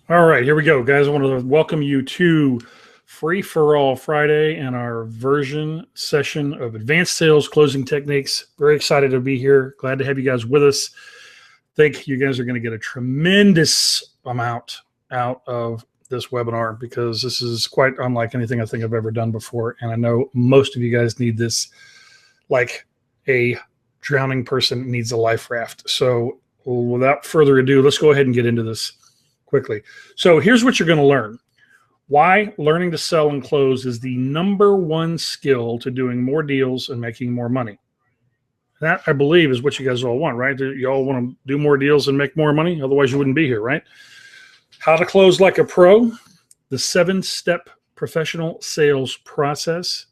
All right, here we go, guys. I want to welcome you to Free for All Friday and our version session of Advanced Sales Closing Techniques. Very excited to be here. Glad to have you guys with us. Think you guys are going to get a tremendous amount out of this webinar because this is quite unlike anything I think I've ever done before. And I know most of you guys need this like a drowning person needs a life raft. So without further ado, let's go ahead and get into this quickly. So here's what you're going to learn. Why learning to sell and close is the number one skill to doing more deals and making more money. That, I believe, is what you guys all want, right? You all want to do more deals and make more money? Otherwise, you wouldn't be here, right? How to close like a pro, the 7-step professional sales process,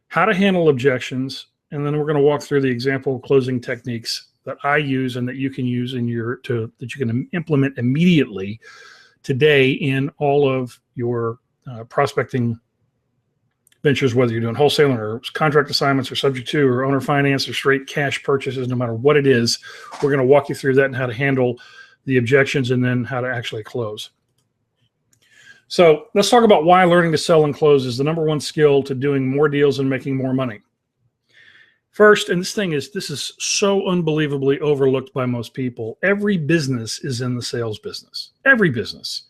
how to handle objections, and then we're going to walk through the example closing techniques that I use and that you can use in that you can implement immediately today in all of your prospecting ventures, whether you're doing wholesaling or contract assignments or subject to or owner finance or straight cash purchases, no matter what it is. We're going to walk you through that and how to handle the objections and then how to actually close. So let's talk about why learning to sell and close is the number one skill to doing more deals and making more money. First, and this is so unbelievably overlooked by most people. Every business is in the sales business. Every business.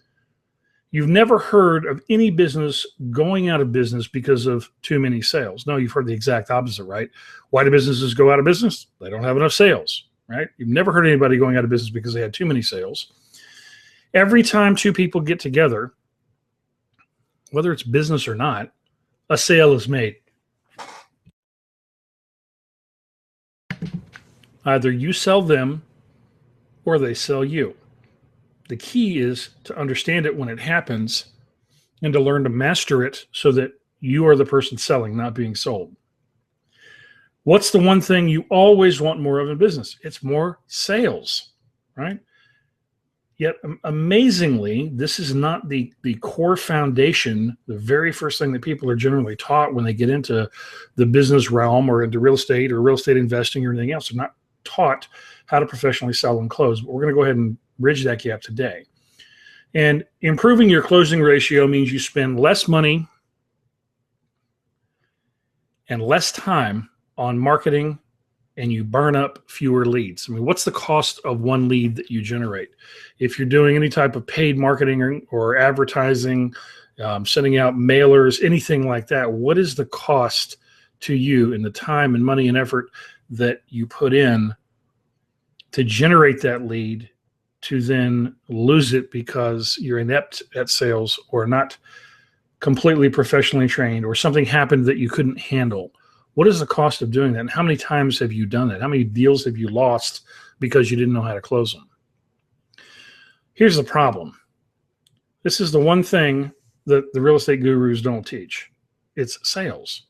You've never heard of any business going out of business because of too many sales. No, you've heard the exact opposite, right? Why do businesses go out of business? They don't have enough sales, right? You've never heard anybody going out of business because they had too many sales. Every time two people get together, whether it's business or not, a sale is made. Either you sell them or they sell you. The key is to understand it when it happens and to learn to master it so that you are the person selling, not being sold. What's the one thing you always want more of in business? It's more sales, right? Yet amazingly, this is not the core foundation, the very first thing that people are generally taught when they get into the business realm or into real estate or real estate investing or anything else. They're not taught how to professionally sell and close, but we're going to go ahead and bridge that gap today. And improving your closing ratio means you spend less money and less time on marketing and you burn up fewer leads. I mean, what's the cost of one lead that you generate? If you're doing any type of paid marketing or advertising, sending out mailers, anything like that, what is the cost to you in the time and money and effort that you put in to generate that lead to then lose it because you're inept at sales or not completely professionally trained or something happened that you couldn't handle? What is the cost of doing that? And how many times have you done that? How many deals have you lost because you didn't know how to close them? Here's the problem. This is the one thing that the real estate gurus don't teach. It's sales.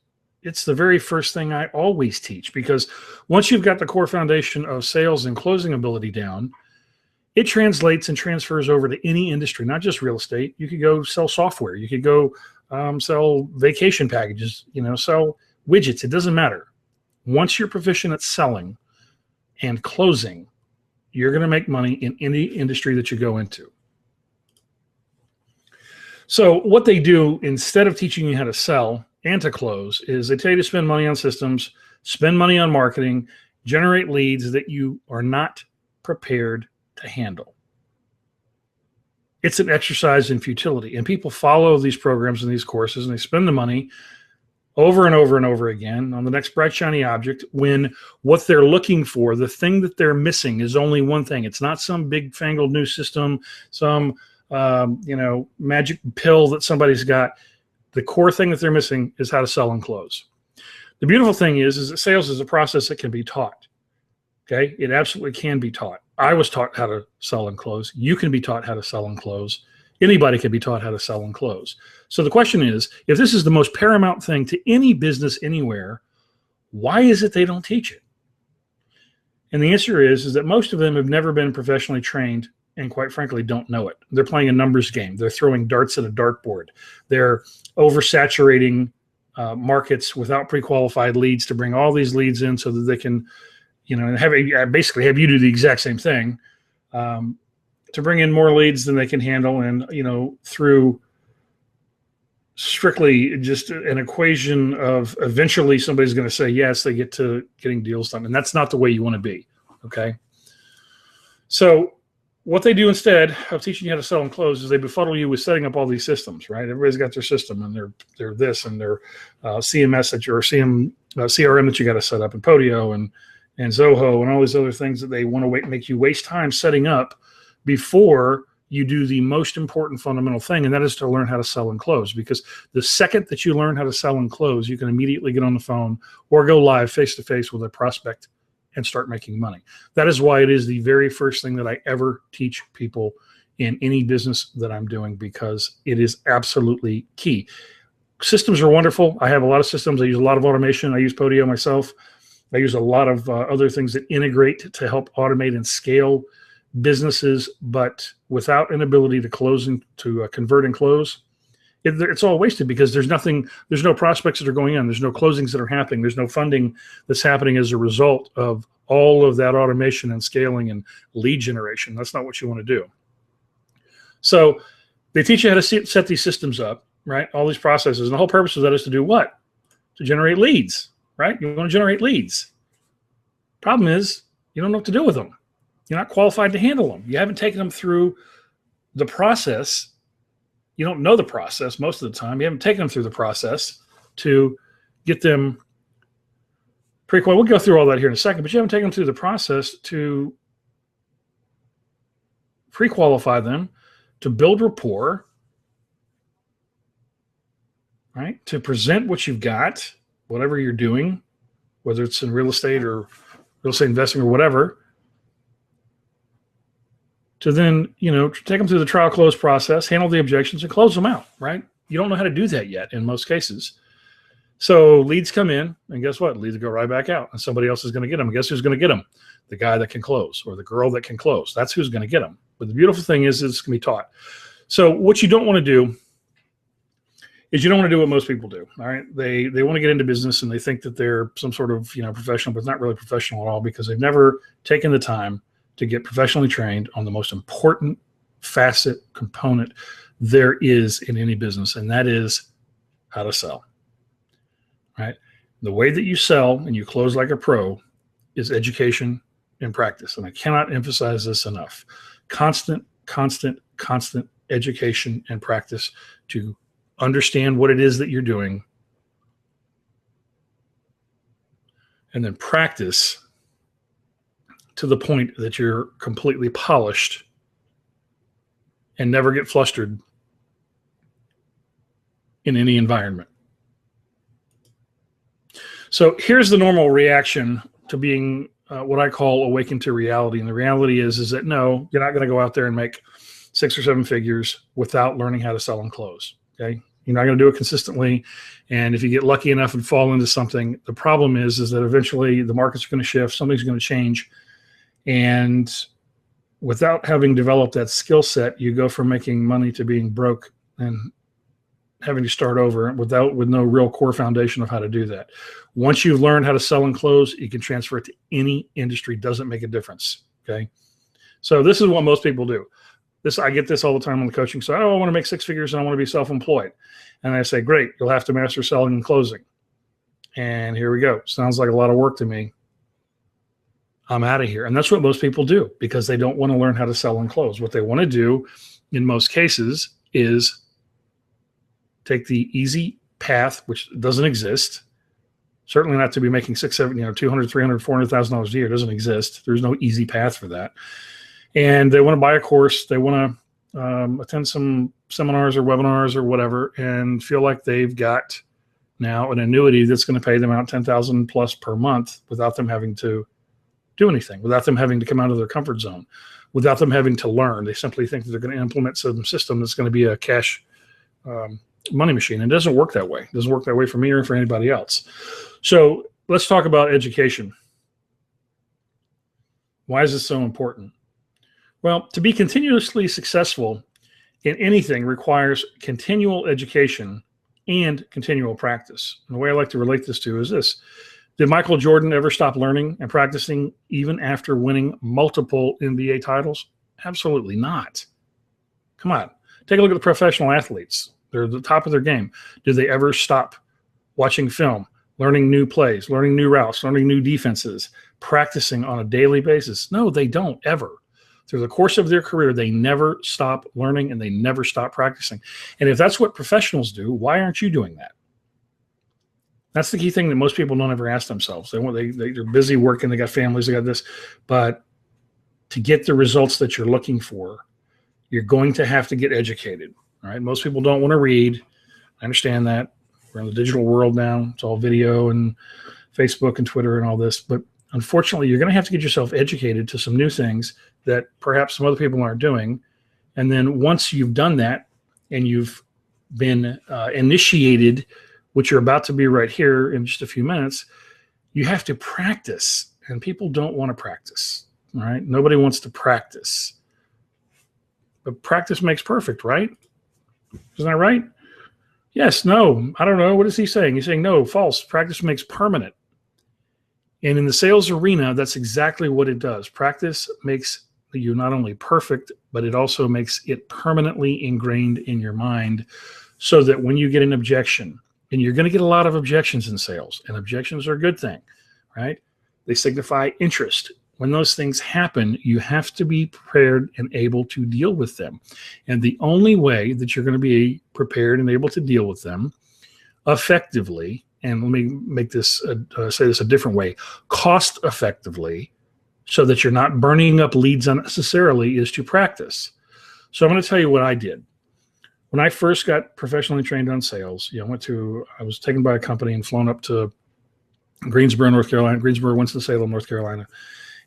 It's the very first thing I always teach, because once you've got the core foundation of sales and closing ability down, it translates and transfers over to any industry, not just real estate. You could go sell software. You could go sell vacation packages, sell widgets. It doesn't matter. Once you're proficient at selling and closing, you're going to make money in any industry that you go into. So what they do instead of teaching you how to sell and to close is they tell you to spend money on systems, spend money on marketing, generate leads that you are not prepared to handle. It's an exercise in futility. And people follow these programs and these courses and they spend the money over and over and over again on the next bright, shiny object when what they're looking for, the thing that they're missing, is only one thing. It's not some big fangled new system, some magic pill that somebody's got. The core thing that they're missing is how to sell and close. The beautiful thing is that sales is a process that can be taught. Okay, it absolutely can be taught. I was taught how to sell and close. You can be taught how to sell and close. Anybody can be taught how to sell and close. So the question is, if this is the most paramount thing to any business anywhere, why is it they don't teach it? And the answer is that most of them have never been professionally trained and quite frankly don't know it. They're playing a numbers game. They're throwing darts at a dartboard. They're oversaturating markets without pre-qualified leads to bring all these leads in so that they can, basically have you do the exact same thing. to bring in more leads than they can handle. And, through strictly just an equation of eventually somebody's going to say yes, they get to getting deals done. And that's not the way you want to be. Okay. So what they do instead of teaching you how to sell and close is they befuddle you with setting up all these systems, right? Everybody's got their system and they're this and their CMS that you're CRM that you got to set up, and Podio and Zoho and all these other things that they want to make you waste time setting up before you do the most important fundamental thing, and that is to learn how to sell and close. Because the second that you learn how to sell and close, you can immediately get on the phone or go live face-to-face with a prospect and start making money. That is why it is the very first thing that I ever teach people in any business that I'm doing, because it is absolutely key. Systems are wonderful. I have a lot of systems. I use a lot of automation. I use Podio myself. I use a lot of other things that integrate to help automate and scale businesses, but without an ability to convert and close, it's all wasted, because there's no prospects that are going in. There's no closings that are happening. There's no funding that's happening as a result of all of that automation and scaling and lead generation. That's not what you want to do. So they teach you how to set these systems up, right? All these processes. And the whole purpose of that is to do what? To generate leads, right? You want to generate leads. Problem is, you don't know what to do with them. You're not qualified to handle them. You haven't taken them through the process. You don't know the process most of the time. You haven't taken them through the process to get them pre-qualified. We'll go through all that here in a second, but you haven't taken them through the process to pre-qualify them, to build rapport, right? To present what you've got, whatever you're doing, whether it's in real estate or real estate investing or whatever, to then, take them through the trial close process, handle the objections, and close them out, right? You don't know how to do that yet in most cases. So leads come in, and guess what? Leads go right back out, and somebody else is going to get them. And guess who's going to get them? The guy that can close, or the girl that can close. That's who's going to get them. But the beautiful thing is it's going to be taught. So what you don't want to do is you don't want to do what most people do, all right? They want to get into business, and they think that they're some sort of professional, but it's not really professional at all, because they've never taken the time to get professionally trained on the most important facet component there is in any business, and that is how to sell, right? The way that you sell and you close like a pro is education and practice, and I cannot emphasize this enough. Constant education and practice to understand what it is that you're doing, and then practice to the point that you're completely polished and never get flustered in any environment. So here's the normal reaction to being what I call awakened to reality. And the reality is that no, you're not going to go out there and make 6 or 7 figures without learning how to sell and close. Okay. You're not going to do it consistently. And if you get lucky enough and fall into something, the problem is that eventually the markets are going to shift. Something's going to change. And without having developed that skill set, you go from making money to being broke and having to start over with no real core foundation of how to do that. Once you've learned how to sell and close, you can transfer it to any industry. Doesn't make a difference. Okay. So this is what most people do. I get this all the time on the coaching side. Oh, I want to make 6 figures and I want to be self-employed. And I say, great, you'll have to master selling and closing. And here we go. Sounds like a lot of work to me. I'm out of here. And that's what most people do, because they don't want to learn how to sell and close. What they want to do in most cases is take the easy path, which doesn't exist. Certainly not to be making $600,000, $200,000, $300,000, $400,000 a year. It doesn't exist. There's no easy path for that. And they want to buy a course. They want to attend some seminars or webinars or whatever, and feel like they've got now an annuity that's going to pay them out $10,000 plus per month without them having to do anything, without them having to come out of their comfort zone, without them having to learn. They simply think that they're going to implement some system that's going to be a cash money machine. It doesn't work that way. It doesn't work that way for me or for anybody else. So let's talk about education. Why is this so important? Well, to be continuously successful in anything requires continual education and continual practice. And the way I like to relate this to is this. Did Michael Jordan ever stop learning and practicing even after winning multiple NBA titles? Absolutely not. Come on. Take a look at the professional athletes. They're at the top of their game. Do they ever stop watching film, learning new plays, learning new routes, learning new defenses, practicing on a daily basis? No, they don't ever. Through the course of their career, they never stop learning and they never stop practicing. And if that's what professionals do, why aren't you doing that? That's the key thing that most people don't ever ask themselves. They're busy working, they got families, they got this. But to get the results that you're looking for, you're going to have to get educated. All right. Most people don't want to read. I understand that. We're in the digital world now. It's all video and Facebook and Twitter and all this. But unfortunately, you're going to have to get yourself educated to some new things that perhaps some other people aren't doing. And then once you've done that and you've been initiated, which you're about to be right here in just a few minutes, you have to practice. And people don't want to practice. All right. Nobody wants to practice. But practice makes perfect, right? Isn't that right? Yes, no, I don't know. What is he saying? He's saying, no, false. Practice makes permanent. And in the sales arena, that's exactly what it does. Practice makes you not only perfect, but it also makes it permanently ingrained in your mind so that when you get an objection, and you're going to get a lot of objections in sales, and objections are a good thing, right? They signify interest. When those things happen, you have to be prepared and able to deal with them. And the only way that you're going to be prepared and able to deal with them effectively, and let me make this say this a different way, cost effectively, so that you're not burning up leads unnecessarily, is to practice. So I'm going to tell you what I did. When I first got professionally trained on sales, I was taken by a company and flown up to Greensboro, North Carolina, Winston-Salem, North Carolina.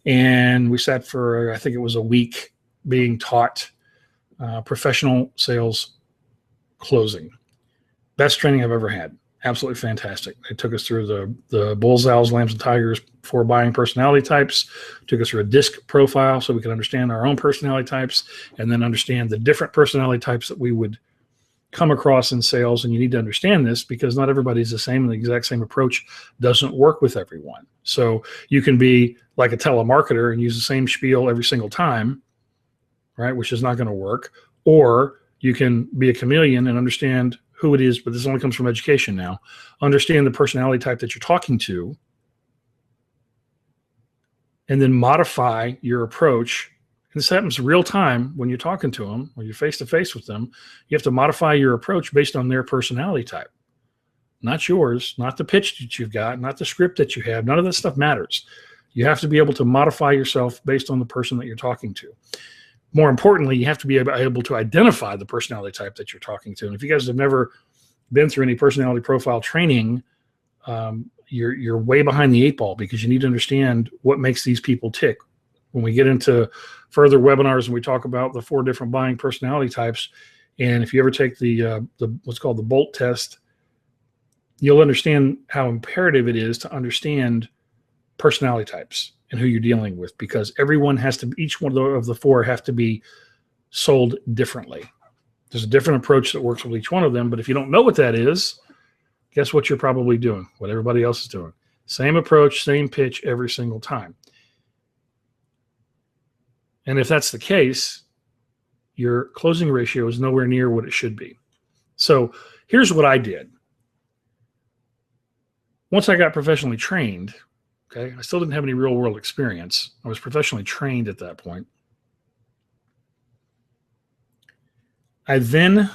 And we sat for, I think it was a week, being taught professional sales closing. Best training I've ever had. Absolutely fantastic. They took us through the bulls, owls, lambs, and tigers, 4 buying personality types, took us through a DISC profile so we could understand our own personality types, and then understand the different personality types that we would come across in sales. And you need to understand this because not everybody's the same, and the exact same approach doesn't work with everyone. So you can be like a telemarketer and use the same spiel every single time, right? Which is not going to work. Or you can be a chameleon and understand who it is, but this only comes from education now. Understand the personality type that you're talking to, and then modify your approach. And this happens real time when you're talking to them, when you're face to face with them. You have to modify your approach based on their personality type, not yours, not the pitch that you've got, not the script that you have. None of that stuff matters. You have to be able to modify yourself based on the person that you're talking to. More importantly, you have to be able to identify the personality type that you're talking to. And if you guys have never been through any personality profile training, you're way behind the 8 ball, because you need to understand what makes these people tick. When we get into further webinars and we talk about the 4 different buying personality types, and if you ever take the what's called the BOLT test, you'll understand how imperative it is to understand personality types and who you're dealing with, because everyone has to, each one of the 4 have to be sold differently. There's a different approach that works with each one of them, but if you don't know what that is, guess what you're probably doing? What everybody else is doing. Same approach, same pitch every single time. And if that's the case, your closing ratio is nowhere near what it should be. So here's what I did. Once I got professionally trained, okay, I still didn't have any real world experience. I was professionally trained at that point. I then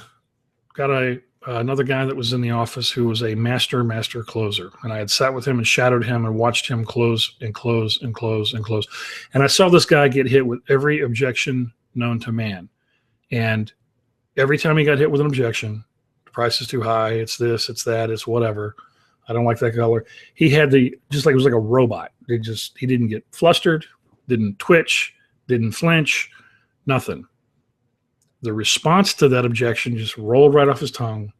got another guy that was in the office who was a master closer. And I had sat with him and shadowed him and watched him close and close and close and close. And I saw this guy get hit with every objection known to man. And every time he got hit with an objection, the price is too high, it's this, it's that, it's whatever, I don't like that color, he had just like it was like a robot. He didn't get flustered, didn't twitch, didn't flinch, nothing. The response to that objection just rolled right off his tongue.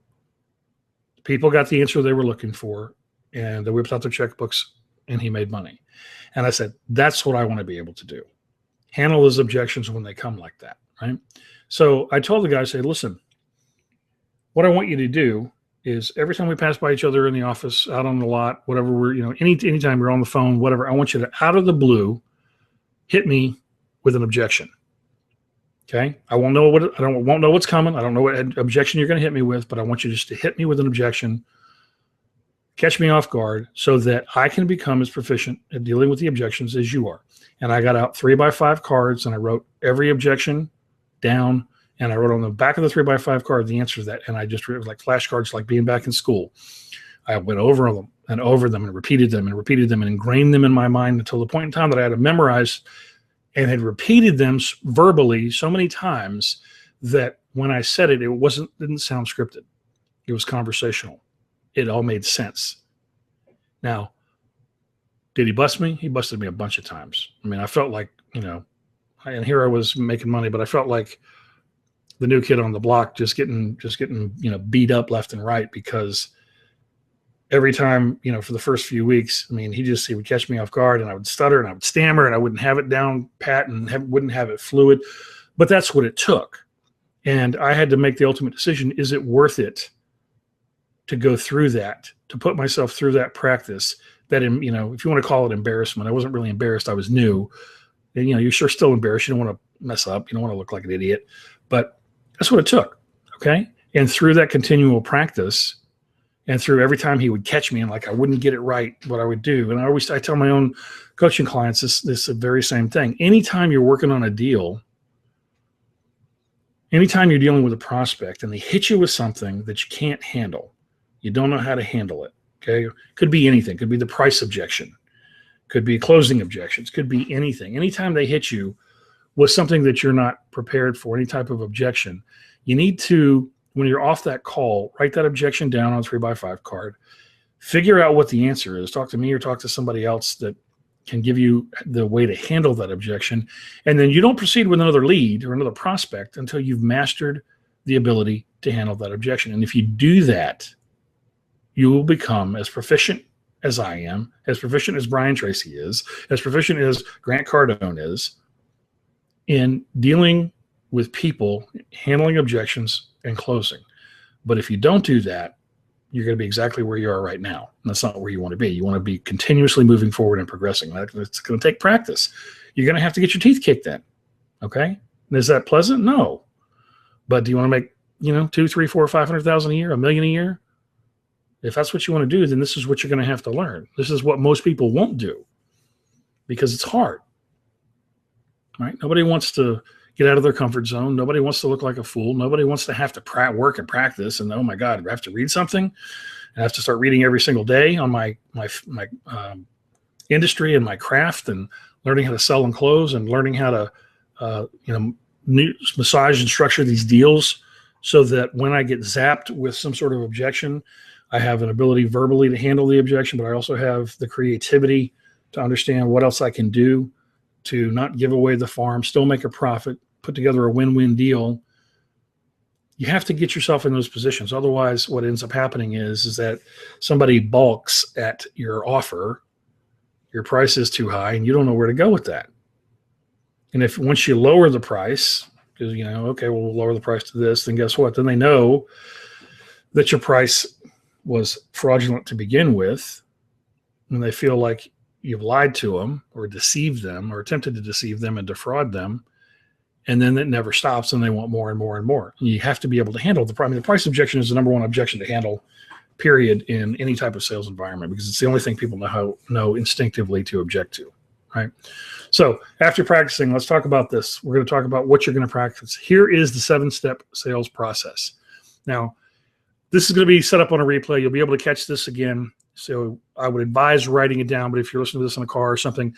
People got the answer they were looking for, and they whipped out their checkbooks, and he made money. And I said, that's what I want to be able to do. Handle those objections when they come like that, right? So I told the guy, I said, listen, what I want you to do is every time we pass by each other in the office, out on the lot, whatever anytime we're on the phone, whatever, I want you to, out of the blue, hit me with an objection. Okay. I won't know what's coming. I don't know what objection you're going to hit me with, but I want you just to hit me with an objection, catch me off guard so that I can become as proficient at dealing with the objections as you are. And I got out 3x5 cards and I wrote every objection down, and I wrote on the back of the 3x5 card the answer to that. And I just wrote like flashcards, like being back in school. I went over them and repeated them and ingrained them in my mind until the point in time that I had to memorize and had repeated them verbally so many times that when I said it, didn't sound scripted. It was conversational. It all made sense. Now, did he bust me? He busted me a bunch of times. I mean, I felt like, and here I was making money, but I felt like the new kid on the block, just getting, beat up left and right, because every time, for the first few weeks, I mean, he would catch me off guard and I would stutter and I would stammer and I wouldn't have it down pat and wouldn't have it fluid, but that's what it took. And I had to make the ultimate decision. Is it worth it to go through that, to put myself through that practice that, if you want to call it embarrassment, I wasn't really embarrassed. I was new. And, you're sure still embarrassed. You don't want to mess up. You don't want to look like an idiot, but that's what it took. Okay. And through that continual practice and through every time he would catch me and like I wouldn't get it right, what I would do. And I tell my own coaching clients this very same thing. Anytime you're working on a deal, anytime you're dealing with a prospect and they hit you with something that you can't handle, you don't know how to handle it. Okay. Could be anything. Could be the price objection. Could be closing objections. Could be anything. Anytime they hit you with something that you're not prepared for, any type of objection, you need to, when you're off that call, write that objection down on a 3x5 card, figure out what the answer is. Talk to me or talk to somebody else that can give you the way to handle that objection. And then you don't proceed with another lead or another prospect until you've mastered the ability to handle that objection. And if you do that, you will become as proficient as I am, as proficient as Brian Tracy is, as proficient as Grant Cardone is in dealing with people, handling objections, and closing. But if you don't do that, you're going to be exactly where you are right now. And that's not where you want to be. You want to be continuously moving forward and progressing. It's going to take practice. You're going to have to get your teeth kicked in. Okay. And is that pleasant? No. But do you want to make, 2, 3, 4, 500,000 a year, $1 million a year? If that's what you want to do, then this is what you're going to have to learn. This is what most people won't do because it's hard, right? Nobody wants to get out of their comfort zone. Nobody wants to look like a fool. Nobody wants to have to work and practice. And oh my God, I have to read something. And I have to start reading every single day on my industry and my craft, and learning how to sell and close, and learning how to, massage and structure these deals so that when I get zapped with some sort of objection, I have an ability verbally to handle the objection, but I also have the creativity to understand what else I can do to not give away the farm, still make a profit, put together a win-win deal. You have to get yourself in those positions. Otherwise, what ends up happening is that somebody balks at your offer, your price is too high, and you don't know where to go with that. And if once you lower the price, because, okay, well, we'll lower the price to this, then guess what? Then they know that your price was fraudulent to begin with, and they feel like you've lied to them or deceived them or attempted to deceive them and defraud them. And then it never stops and they want more and more and more. And you have to be able to handle the price. The price objection is the number one objection to handle, period, in any type of sales environment, because it's the only thing people know instinctively to object to, right? So after practicing, let's talk about this. We're going to talk about what you're going to practice. Here is the 7-step sales process. Now, this is going to be set up on a replay. You'll be able to catch this again. So I would advise writing it down, but if you're listening to this in a car or something,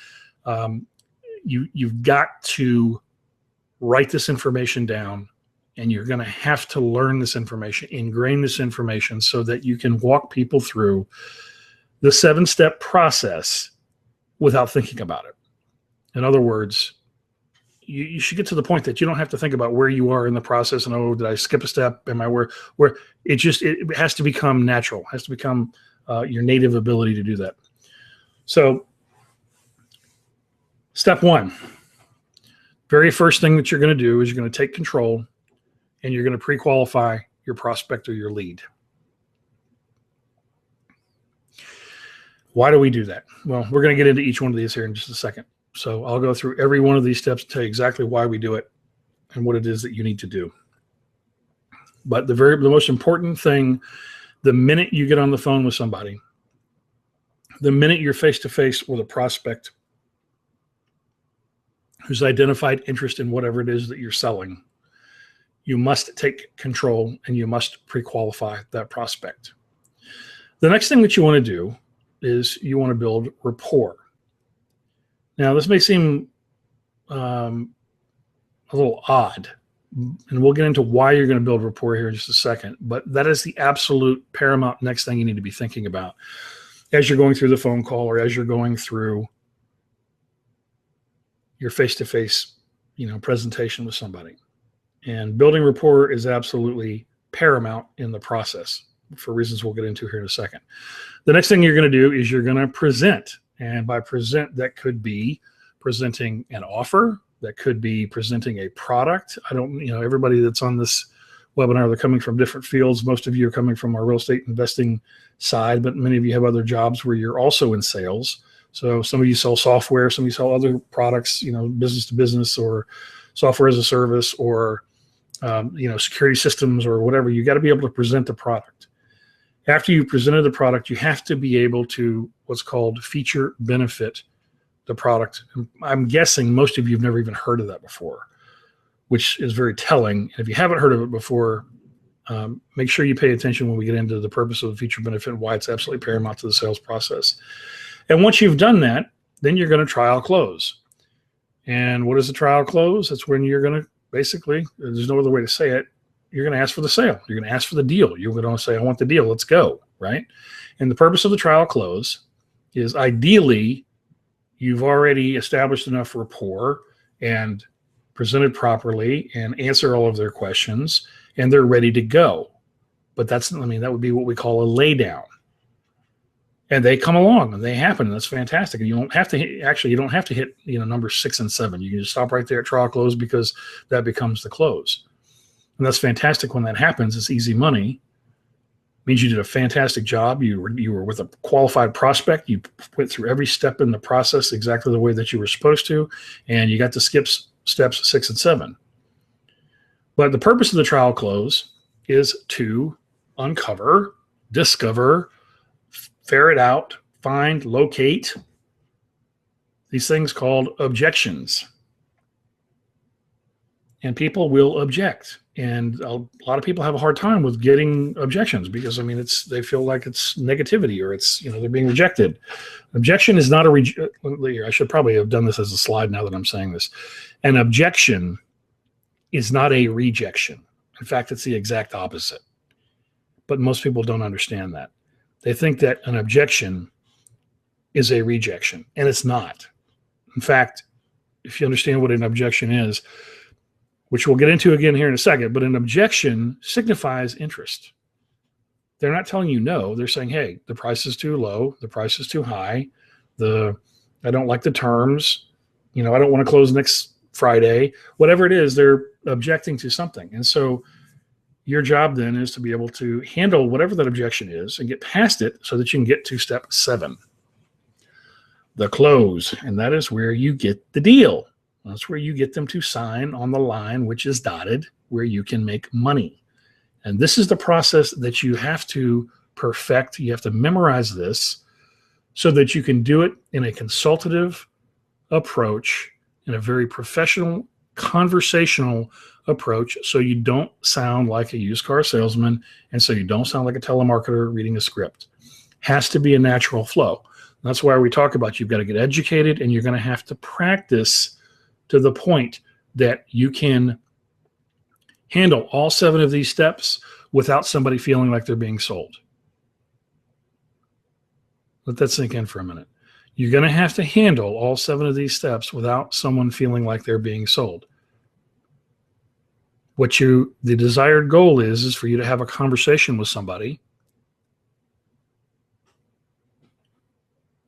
you've got to write this information down, and you're going to have to learn this information, ingrain this information so that you can walk people through the 7-step process without thinking about it. In other words, you should get to the point that you don't have to think about where you are in the process and, oh, did I skip a step? Am I where it has to become natural, has to become your native ability to do that. So step 1, very first thing that you're going to do is you're going to take control and you're going to pre-qualify your prospect or your lead. Why do we do that? Well, we're going to get into each one of these here in just a second. So I'll go through every one of these steps and tell you exactly why we do it and what it is that you need to do. But the most important thing, the minute you get on the phone with somebody, the minute you're face-to-face with a prospect who's identified interest in whatever it is that you're selling, you must take control and you must pre-qualify that prospect. The next thing that you want to do is you want to build rapport. Now, this may seem a little odd, and we'll get into why you're going to build rapport here in just a second, but that is the absolute paramount next thing you need to be thinking about as you're going through the phone call or as you're going through your face-to-face, presentation with somebody. And building rapport is absolutely paramount in the process for reasons we'll get into here in a second. The next thing you're going to do is you're going to present. And by present, that could be presenting an offer. That could be presenting a product. Everybody that's on this webinar, they're coming from different fields. Most of you are coming from our real estate investing side, but many of you have other jobs where you're also in sales. So some of you sell software, some of you sell other products, business to business or software as a service or, security systems or whatever. You got to be able to present the product. After you presented the product, you have to be able to what's called feature benefit the product. I'm guessing most of you have never even heard of that before, which is very telling. If you haven't heard of it before, make sure you pay attention when we get into the purpose of the feature benefit and why it's absolutely paramount to the sales process. And once you've done that, then you're going to trial close. And what is a trial close? That's when you're going to basically, there's no other way to say it, you're going to ask for the sale. You're going to ask for the deal. You're going to say, I want the deal. Let's go, right? And the purpose of the trial close is ideally you've already established enough rapport and presented properly and answer all of their questions and they're ready to go. But that would be what we call a lay down. And they come along and they happen. And that's fantastic. And you don't have to hit, numbers 6 and 7. You can just stop right there at trial close because that becomes the close. And that's fantastic when that happens. It's easy money. It means you did a fantastic job. You were with a qualified prospect. You went through every step in the process exactly the way that you were supposed to. And you got to skip steps 6 and 7. But the purpose of the trial close is to uncover, discover, ferret out, find, locate these things called objections. And people will object. And a lot of people have a hard time with getting objections because, they feel like it's negativity or it's, they're being rejected. Objection is not I should probably have done this as a slide now that I'm saying this. An objection is not a rejection. In fact, it's the exact opposite. But most people don't understand that. They think that an objection is a rejection, and it's not. In fact, if you understand what an objection is, which we'll get into again here in a second, but an objection signifies interest. They're not telling you no. They're saying, hey, the price is too low. The price is too high. I don't like the terms. I don't want to close next Friday. Whatever it is, they're objecting to something. And so your job then is to be able to handle whatever that objection is and get past it so that you can get to step 7, the close. And that is where you get the deal. That's where you get them to sign on the line, which is dotted, where you can make money. And this is the process that you have to perfect. You have to memorize this so that you can do it in a consultative approach, in a very professional, conversational approach, so you don't sound like a used car salesman and so you don't sound like a telemarketer reading a script. Has to be a natural flow. And that's why we talk about you've got to get educated and you're going to have to practice to the point that you can handle all 7 of these steps without somebody feeling like they're being sold. Let that sink in for a minute. You're going to have to handle all 7 of these steps without someone feeling like they're being sold. The desired goal is for you to have a conversation with somebody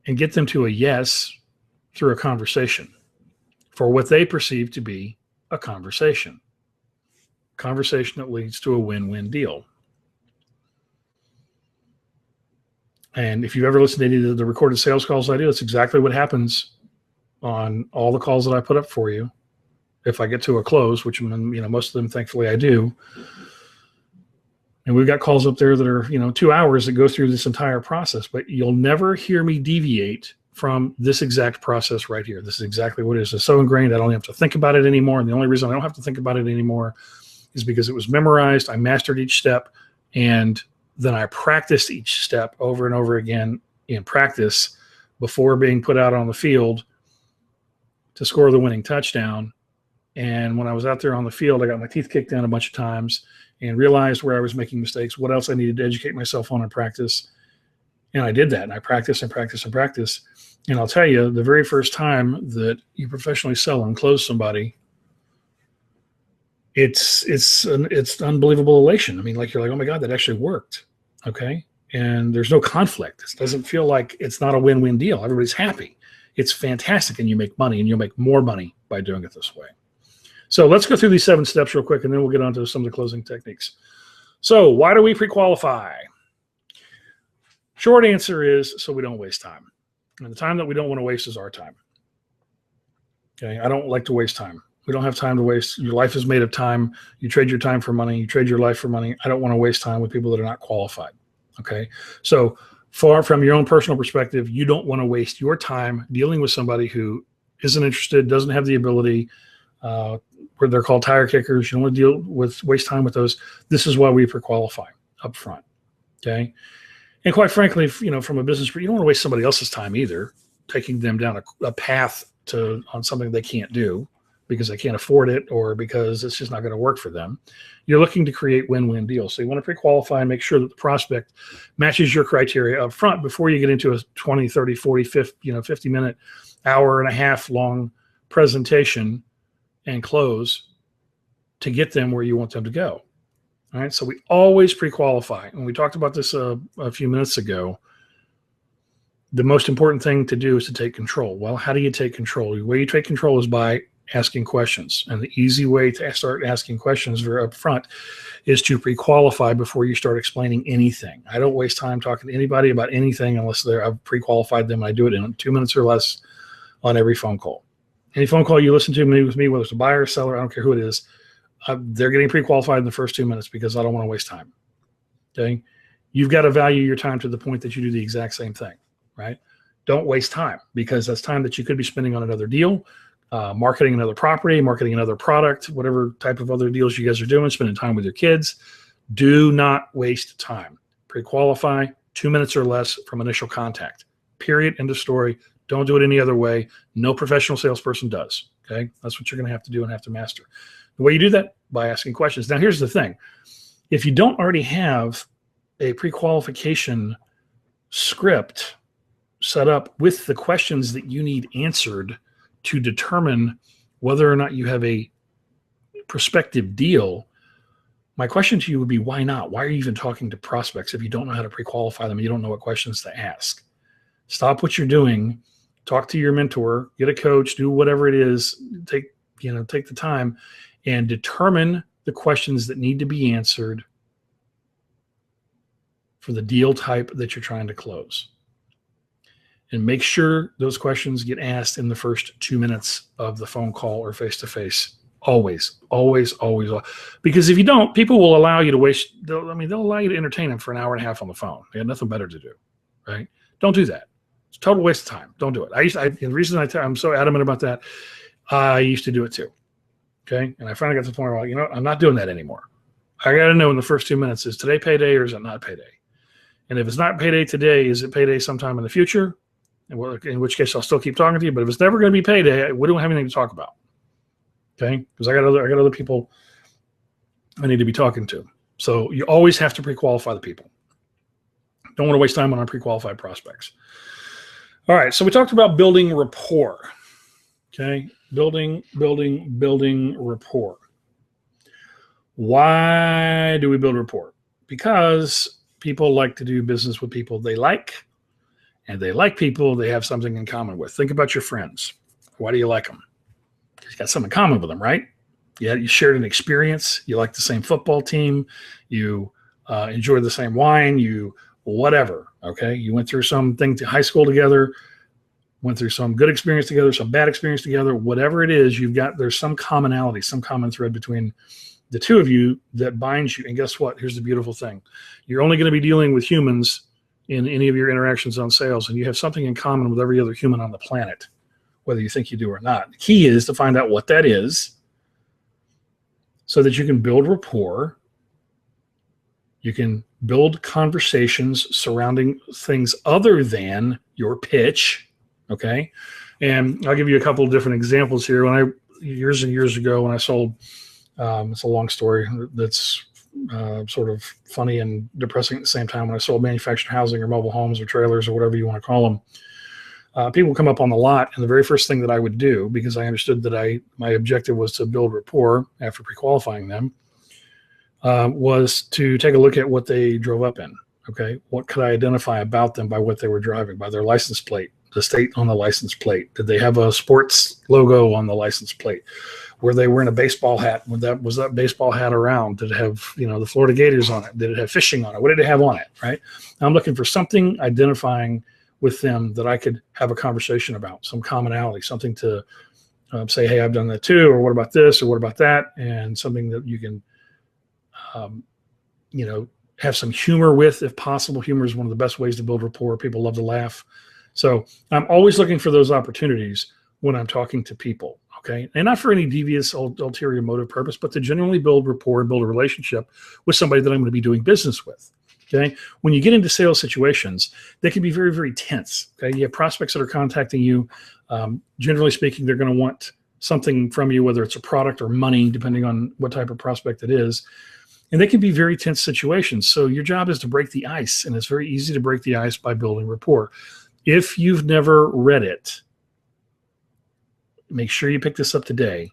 and get them to a yes through a conversation for what they perceive to be a conversation. Conversation that leads to a win-win deal. And if you've ever listened to any of the recorded sales calls I do, that's exactly what happens on all the calls that I put up for you. if I get to a close, which most of them, thankfully, I do. And we've got calls up there that are 2 hours that go through this entire process. But you'll never hear me deviate from this exact process right here. This is exactly what it is. It's so ingrained I don't have to think about it anymore. And the only reason I don't have to think about it anymore is because it was memorized. I mastered each step, and then I practiced each step over and over again in practice before being put out on the field to score the winning touchdown. And when I was out there on the field, I got my teeth kicked in a bunch of times and realized where I was making mistakes, what else I needed to educate myself on in practice. And I did that, and I practiced and practiced and practiced. And I'll tell you, the very first time that you professionally sell and close somebody, it's unbelievable elation. I mean, you're like, oh my God, that actually worked. Okay. And there's no conflict. It doesn't feel like it's not a win-win deal. Everybody's happy. It's fantastic. And you make money, and you'll make more money by doing it this way. So let's go through these 7 steps real quick, and then we'll get on to some of the closing techniques. So why do we pre-qualify? Short answer is so we don't waste time. And the time that we don't want to waste is our time. Okay. I don't like to waste time. We don't have time to waste. Your life is made of time. You trade your time for money. You trade your life for money. I don't want to waste time with people that are not qualified. Okay. So far from your own personal perspective, you don't want to waste your time dealing with somebody who isn't interested, doesn't have the ability, where they're called tire kickers. You don't want to waste time with those. This is why we pre-qualify up front. Okay. And quite frankly, from a business, you don't want to waste somebody else's time either, taking them down a path on something they can't do because they can't afford it or because it's just not going to work for them. You're looking to create win-win deals. So you want to pre-qualify and make sure that the prospect matches your criteria up front before you get into a 20, 30, 40, 50 minute, hour and a half long presentation and close to get them where you want them to go. All right. So we always pre-qualify. And we talked about this a few minutes ago. The most important thing to do is to take control. Well, how do you take control? The way you take control is by asking questions. And the easy way to start asking questions very up front is to pre-qualify before you start explaining anything. I don't waste time talking to anybody about anything unless I've pre-qualified them. I do it in 2 minutes or less on every phone call. Any phone call you listen to with me, whether it's a buyer or seller, I don't care who it is, they're getting pre-qualified in the first 2 minutes because I don't want to waste time. Okay. You've got to value your time to the point that you do the exact same thing, right? Don't waste time because that's time that you could be spending on another deal, marketing another property, marketing another product, whatever type of other deals you guys are doing, spending time with your kids. Do not waste time. Pre-qualify 2 minutes or less from initial contact. Period. End of story. Don't do it any other way. No professional salesperson does. Okay. That's what you're going to have to do and have to master. The way you do that, by asking questions. Now, here's the thing. If you don't already have a pre-qualification script set up with the questions that you need answered to determine whether or not you have a prospective deal, my question to you would be, why not? Why are you even talking to prospects if you don't know how to pre-qualify them and you don't know what questions to ask? Stop what you're doing. Talk to your mentor, get a coach, do whatever it is. Take the time and determine the questions that need to be answered for the deal type that you're trying to close. And make sure those questions get asked in the first 2 minutes of the phone call or face-to-face. Always. Because if you don't, people will allow you to waste. They'll allow you to entertain them for an hour and a half on the phone. They have nothing better to do, right? Don't do that. It's a total waste of time. Don't do it. The reason I'm so adamant about that, I used to do it too. Okay. And I finally got to the point where I'm not doing that anymore. I got to know in the first 2 minutes, is today payday or is it not payday? And if it's not payday today, is it payday sometime in the future? In which case I'll still keep talking to you. But if it's never going to be payday, we don't have anything to talk about. Okay. Because I got other people I need to be talking to. So you always have to pre-qualify the people. Don't want to waste time on our pre-qualified prospects. All right. So we talked about building rapport. Okay. Building rapport. Why do we build rapport? Because people like to do business with people they like, and they like people they have something in common with. Think about your friends. Why do you like them? You got something in common with them, right? Yeah, you shared an experience. You like the same football team. You enjoy the same wine. You whatever. Okay, you went through something to high school together. went through some good experience together, some bad experience together, whatever it is, there's some commonality, some common thread between the two of you that binds you. And guess what? Here's the beautiful thing. You're only going to be dealing with humans in any of your interactions on sales, and you have something in common with every other human on the planet, whether you think you do or not. The key is to find out what that is so that you can build rapport. You can build conversations surrounding things other than your pitch, okay? And I'll give you a couple of different examples here. Years and years ago, when I sold, it's a long story that's sort of funny and depressing at the same time. When I sold manufactured housing or mobile homes or trailers or whatever you want to call them, people would come up on the lot, and the very first thing that I would do, because I understood that my objective was to build rapport after pre-qualifying them, was to take a look at what they drove up in. Okay, what could I identify about them by what they were driving, by their license plate, the state on the license plate? Did they have a sports logo on the license plate? Were they wearing a baseball hat? Was that baseball hat around? Did it have, the Florida Gators on it? Did it have fishing on it? What did it have on it? Right? I'm looking for something identifying with them that I could have a conversation about, some commonality, something to say, hey, I've done that too, or what about this, or what about that, and something that you can, have some humor with, if possible. Humor is one of the best ways to build rapport. People love to laugh. So I'm always looking for those opportunities when I'm talking to people, okay? And not for any devious ulterior motive purpose, but to genuinely build rapport and build a relationship with somebody that I'm going to be doing business with, okay? When you get into sales situations, they can be very, very tense, okay? You have prospects that are contacting you. Generally speaking, they're going to want something from you, whether it's a product or money, depending on what type of prospect it is. And they can be very tense situations. So your job is to break the ice, and it's very easy to break the ice by building rapport. If you've never read it, make sure you pick this up today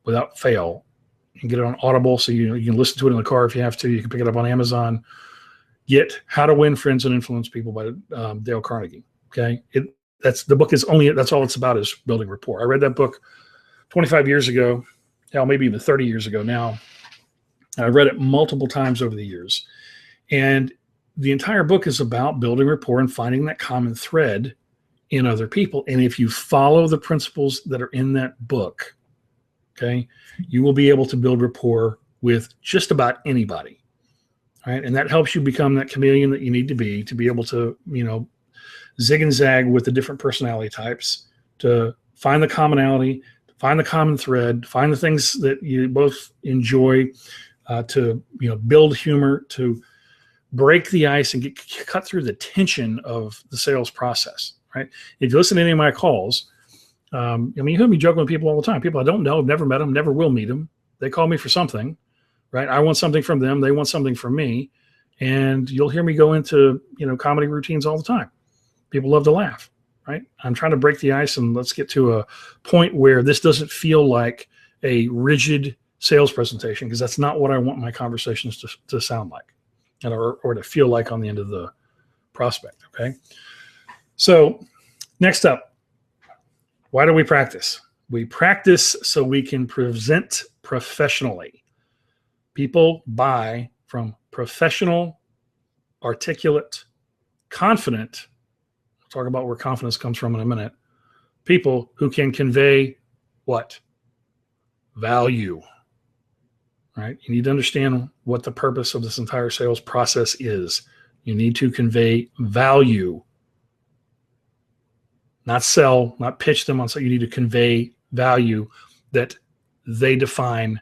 without fail. You can get it on Audible, so you can listen to it in the car if you have to. You can pick it up on Amazon. Get How to Win Friends and Influence People by Dale Carnegie. Okay, that's all it's about, is building rapport. I read that book 25 years ago, hell, maybe even 30 years ago now. I read it multiple times over the years, and the entire book is about building rapport and finding that common thread in other people. And if you follow the principles that are in that book, okay, you will be able to build rapport with just about anybody. All right. And that helps you become that chameleon that you need to be able to, zig and zag with the different personality types, to find the commonality, find the common thread, find the things that you both enjoy, to, build humor, to break the ice and cut through the tension of the sales process. Right? If you listen to any of my calls, you hear me joking with people all the time. People I don't know, I've never met them, never will meet them. They call me for something, right? I want something from them. They want something from me. And you'll hear me go into, comedy routines all the time. People love to laugh, right? I'm trying to break the ice, and let's get to a point where this doesn't feel like a rigid sales presentation, because that's not what I want my conversations to sound like, or to feel like on the end of the prospect, okay? So next up, why do we practice? We practice so we can present professionally. People buy from professional, articulate, confident, we'll talk about where confidence comes from in a minute, people who can convey what? Value. Right? You need to understand what the purpose of this entire sales process is. You need to convey value. Not sell, not pitch them on something. You need to convey value that they define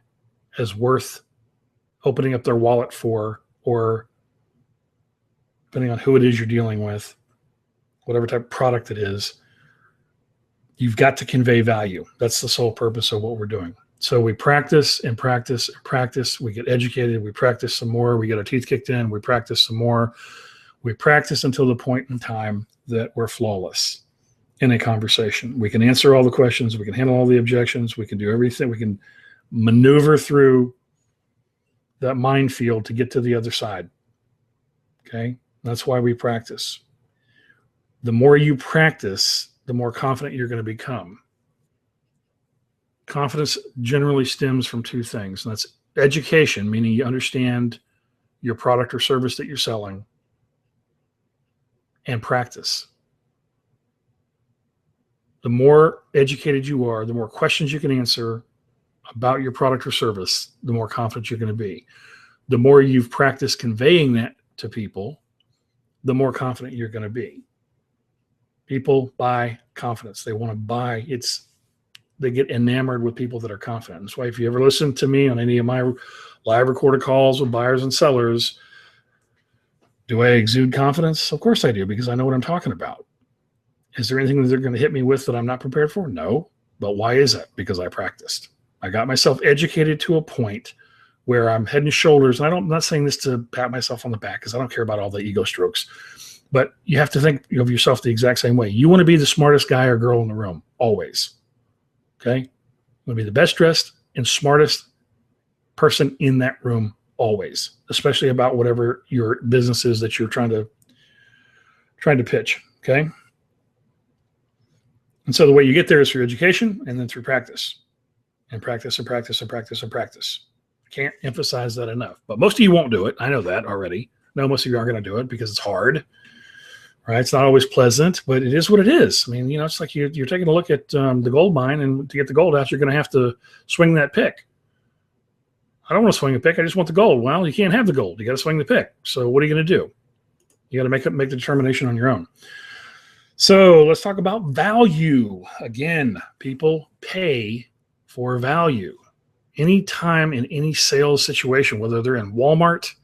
as worth opening up their wallet for, or depending on who it is you're dealing with, whatever type of product it is, you've got to convey value. That's the sole purpose of what we're doing. So we practice and practice and practice. We get educated. We practice some more. We get our teeth kicked in. We practice some more. We practice until the point in time that we're flawless in a conversation. We can answer all the questions. We can handle all the objections. We can do everything. We can maneuver through that minefield to get to the other side. Okay? That's why we practice. The more you practice, the more confident you're going to become. Confidence generally stems from two things, and that's education, meaning you understand your product or service that you're selling, and practice. the more educated you are, the more questions you can answer about your product or service, the more confident you're going to be. The more you've practiced conveying that to people, the more confident you're going to be. People buy confidence. They want to buy. They get enamored with people that are confident. That's why if you ever listen to me on any of my live recorded calls with buyers and sellers, do I exude confidence? Of course I do, because I know what I'm talking about. Is there anything that they're going to hit me with that I'm not prepared for? No. But why is that? Because I practiced. I got myself educated to a point where I'm head and shoulders. And I'm not saying this to pat myself on the back, because I don't care about all the ego strokes. But you have to think of yourself the exact same way. You want to be the smartest guy or girl in the room, always. Okay? You want to be the best dressed and smartest person in that room, always, especially about whatever your business is that you're trying to pitch. Okay? And so the way you get there is through education and then through practice. And practice and practice and practice and practice. Can't emphasize that enough. But most of you won't do it. I know that already. No, most of you aren't going to do it because it's hard. Right? It's not always pleasant, but it is what it is. I mean, it's like you're taking a look at the gold mine, and to get the gold out, you're going to have to swing that pick. I don't want to swing a pick. I just want the gold. Well, you can't have the gold. You got to swing the pick. So what are you going to do? You got to make the determination on your own. So let's talk about value. Again, people pay for value. Anytime in any sales situation, whether they're in Walmart,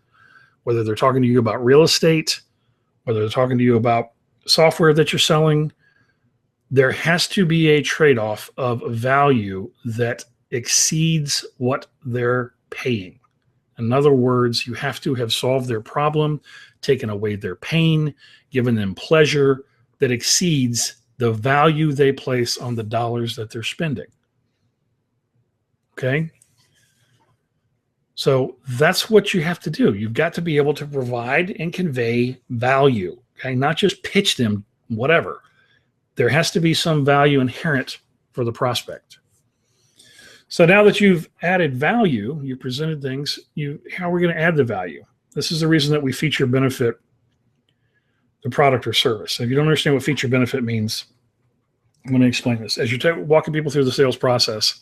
whether they're talking to you about real estate, whether they're talking to you about software that you're selling, there has to be a trade-off of value that exceeds what they're paying. In other words, you have to have solved their problem, taken away their pain, given them pleasure that exceeds the value they place on the dollars that they're spending. Okay? So that's what you have to do. You've got to be able to provide and convey value, okay? Not just pitch them, whatever. There has to be some value inherent for the prospect. So now that you've added value, you presented things, how are we going to add the value? This is the reason that we feature benefit the product or service. So if you don't understand what feature benefit means, I'm going to explain this. As you're walking people through the sales process,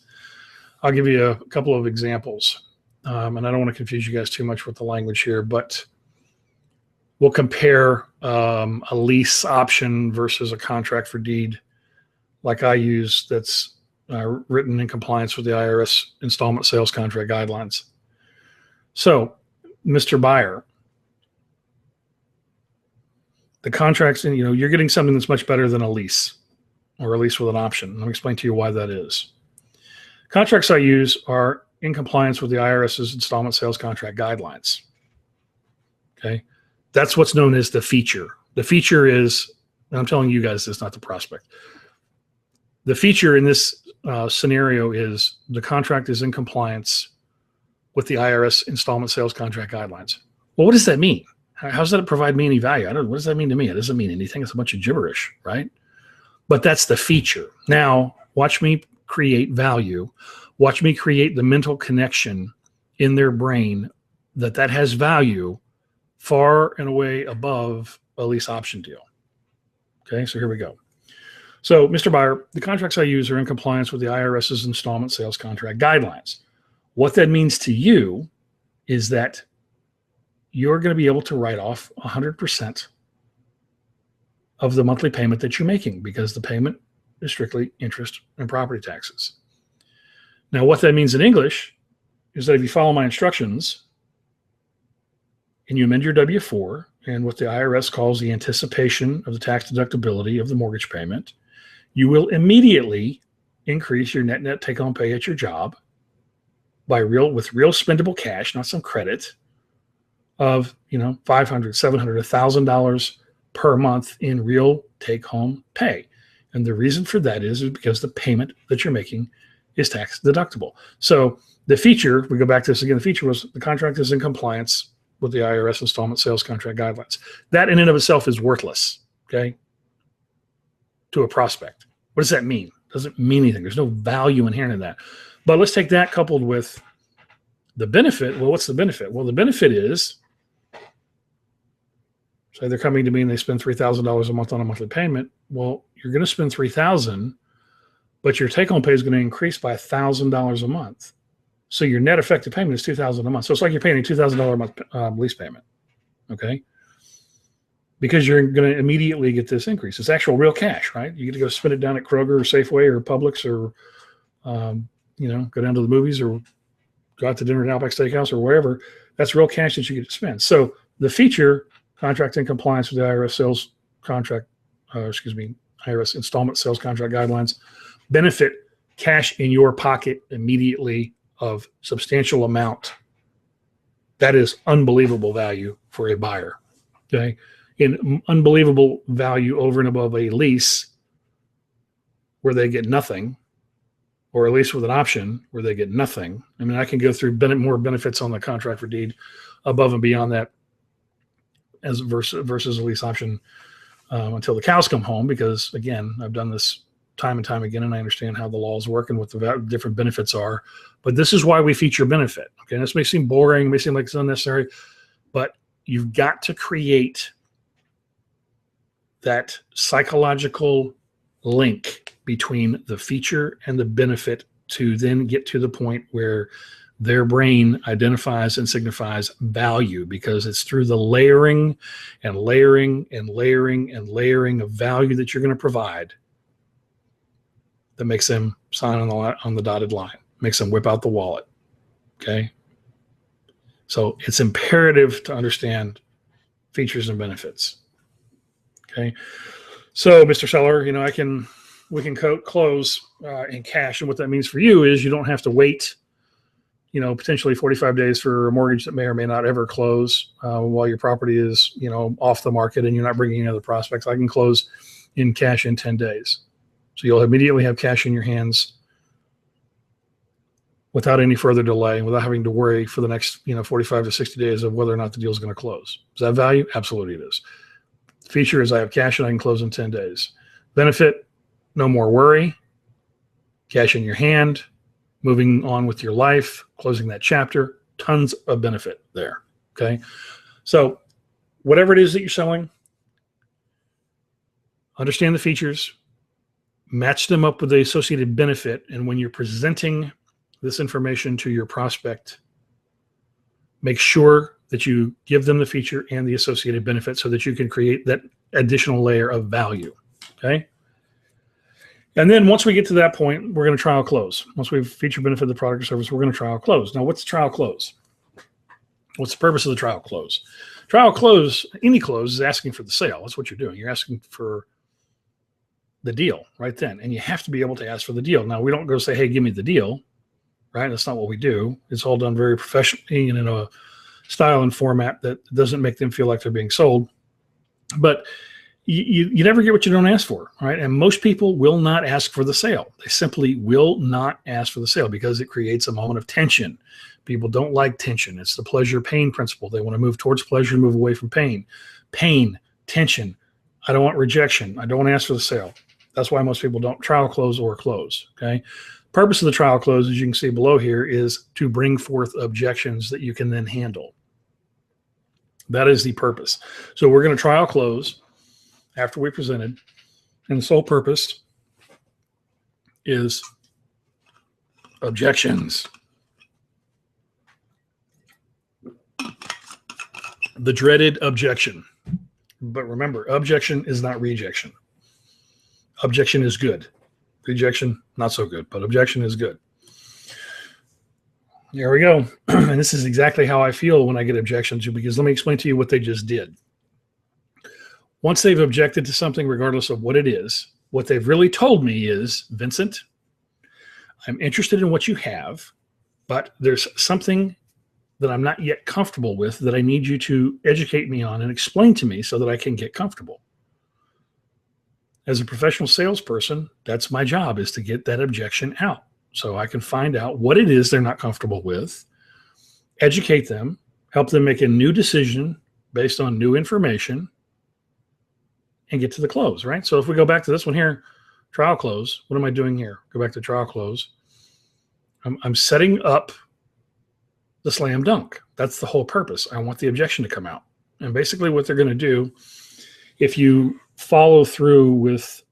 I'll give you a couple of examples. And I don't want to confuse you guys too much with the language here, but we'll compare a lease option versus a contract for deed like I use that's written in compliance with the IRS installment sales contract guidelines. So, Mr. Buyer, the contracts, and you're getting something that's much better than a lease or a lease with an option. Let me explain to you why that is. Contracts I use are in compliance with the IRS's installment sales contract guidelines. Okay. That's what's known as the feature. The feature is, and I'm telling you guys this, not the prospect. The feature in this scenario is the contract is in compliance with the IRS installment sales contract guidelines. Well, what does that mean? How does that provide me any value? What does that mean to me? It doesn't mean anything. It's a bunch of gibberish, right? But that's the feature. Now, watch me create value. Watch me create the mental connection in their brain that has value far and away above a lease option deal. Okay, so here we go. So, Mr. Buyer, the contracts I use are in compliance with the IRS's installment sales contract guidelines. What that means to you is that you're going to be able to write off 100% of the monthly payment that you're making, because the payment is strictly interest and property taxes. Now, what that means in English is that if you follow my instructions and you amend your W-4 and what the IRS calls the anticipation of the tax deductibility of the mortgage payment, you will immediately increase your net take-home pay at your job with real spendable cash, not some credit, of $500, $700, $1,000 per month in real take-home pay. And the reason for that is because the payment that you're making is tax deductible. So the feature, we go back to this again, the feature was the contract is in compliance with the IRS installment sales contract guidelines. That in and of itself is worthless, okay, to a prospect. What does that mean? It doesn't mean anything. There's no value inherent in that. But let's take that coupled with the benefit. Well, what's the benefit? Well, the benefit is, say they're coming to me and they spend $3,000 a month on a monthly payment. Well, you're going to spend $3,000, but your take-home pay is going to increase by $1,000 a month. So your net effective payment is $2,000 a month. So it's like you're paying a $2,000 a month lease payment, okay? Because you're going to immediately get this increase. It's actual real cash, right? You get to go spend it down at Kroger or Safeway or Publix or, go down to the movies or go out to dinner at Outback Steakhouse or wherever. That's real cash that you get to spend. So the feature, contract in compliance with the IRS sales contract, IRS installment sales contract guidelines, benefit cash in your pocket immediately of substantial amount. That is unbelievable value for a buyer, okay? In unbelievable value over and above a lease where they get nothing, or a lease with an option where they get nothing. I mean, I can go through more benefits on the contract for deed above and beyond that as versus a lease option until the cows come home, because again, I've done this time and time again, and I understand how the laws work and what the different benefits are. But this is why we feature benefit. Okay, this may seem boring, may seem like it's unnecessary, but you've got to create that psychological link between the feature and the benefit to then get to the point where their brain identifies and signifies value, because it's through the layering and layering and layering and layering of value that you're going to provide that makes them sign on the dotted line, makes them whip out the wallet. Okay. So it's imperative to understand features and benefits. Okay. So Mr. Seller, we can close in cash. And what that means for you is you don't have to wait, potentially 45 days for a mortgage that may or may not ever close while your property is, off the market and you're not bringing in other prospects. I can close in cash in 10 days. So you'll immediately have cash in your hands without any further delay, without having to worry for the next, 45 to 60 days of whether or not the deal is going to close. Is that value? Absolutely it is. The feature is I have cash and I can close in 10 days. Benefit, no more worry, cash in your hand, moving on with your life, closing that chapter, tons of benefit there, okay? So whatever it is that you're selling, understand the features, match them up with the associated benefit, and when you're presenting this information to your prospect, make sure that you give them the feature and the associated benefit so that you can create that additional layer of value, okay? And then once we get to that point, we're going to trial close. Once we've feature benefit the product or service, we're going to trial close. Now, what's trial close? What's the purpose of the trial close? Trial close, any close, is asking for the sale. That's what you're doing. You're asking for the deal right then. And you have to be able to ask for the deal. Now, we don't go say, hey, give me the deal, right? That's not what we do. It's all done very professionally and in a style and format that doesn't make them feel like they're being sold. But you never get what you don't ask for, right? And most people will not ask for the sale. They simply will not ask for the sale because it creates a moment of tension. People don't like tension. It's the pleasure-pain principle. They want to move towards pleasure, move away from pain. Pain, tension. I don't want rejection. I don't want to ask for the sale. That's why most people don't trial close or close, okay? Purpose of the trial close, as you can see below here, is to bring forth objections that you can then handle. That is the purpose. So we're going to trial close after we presented, and the sole purpose is objections. The dreaded objection. But remember, objection is not rejection. Objection is good. Rejection, not so good, but objection is good. There we go. And this is exactly how I feel when I get objections, because let me explain to you what they just did. Once they've objected to something, regardless of what it is, what they've really told me is, Vincent, I'm interested in what you have, but there's something that I'm not yet comfortable with that I need you to educate me on and explain to me so that I can get comfortable. As a professional salesperson, that's my job, is to get that objection out so I can find out what it is they're not comfortable with, educate them, help them make a new decision based on new information, and get to the close, right? So if we go back to this one here, trial close, what am I doing here? Go back to trial close. I'm setting up the slam dunk. That's the whole purpose. I want the objection to come out. And basically what they're going to do, if you follow through with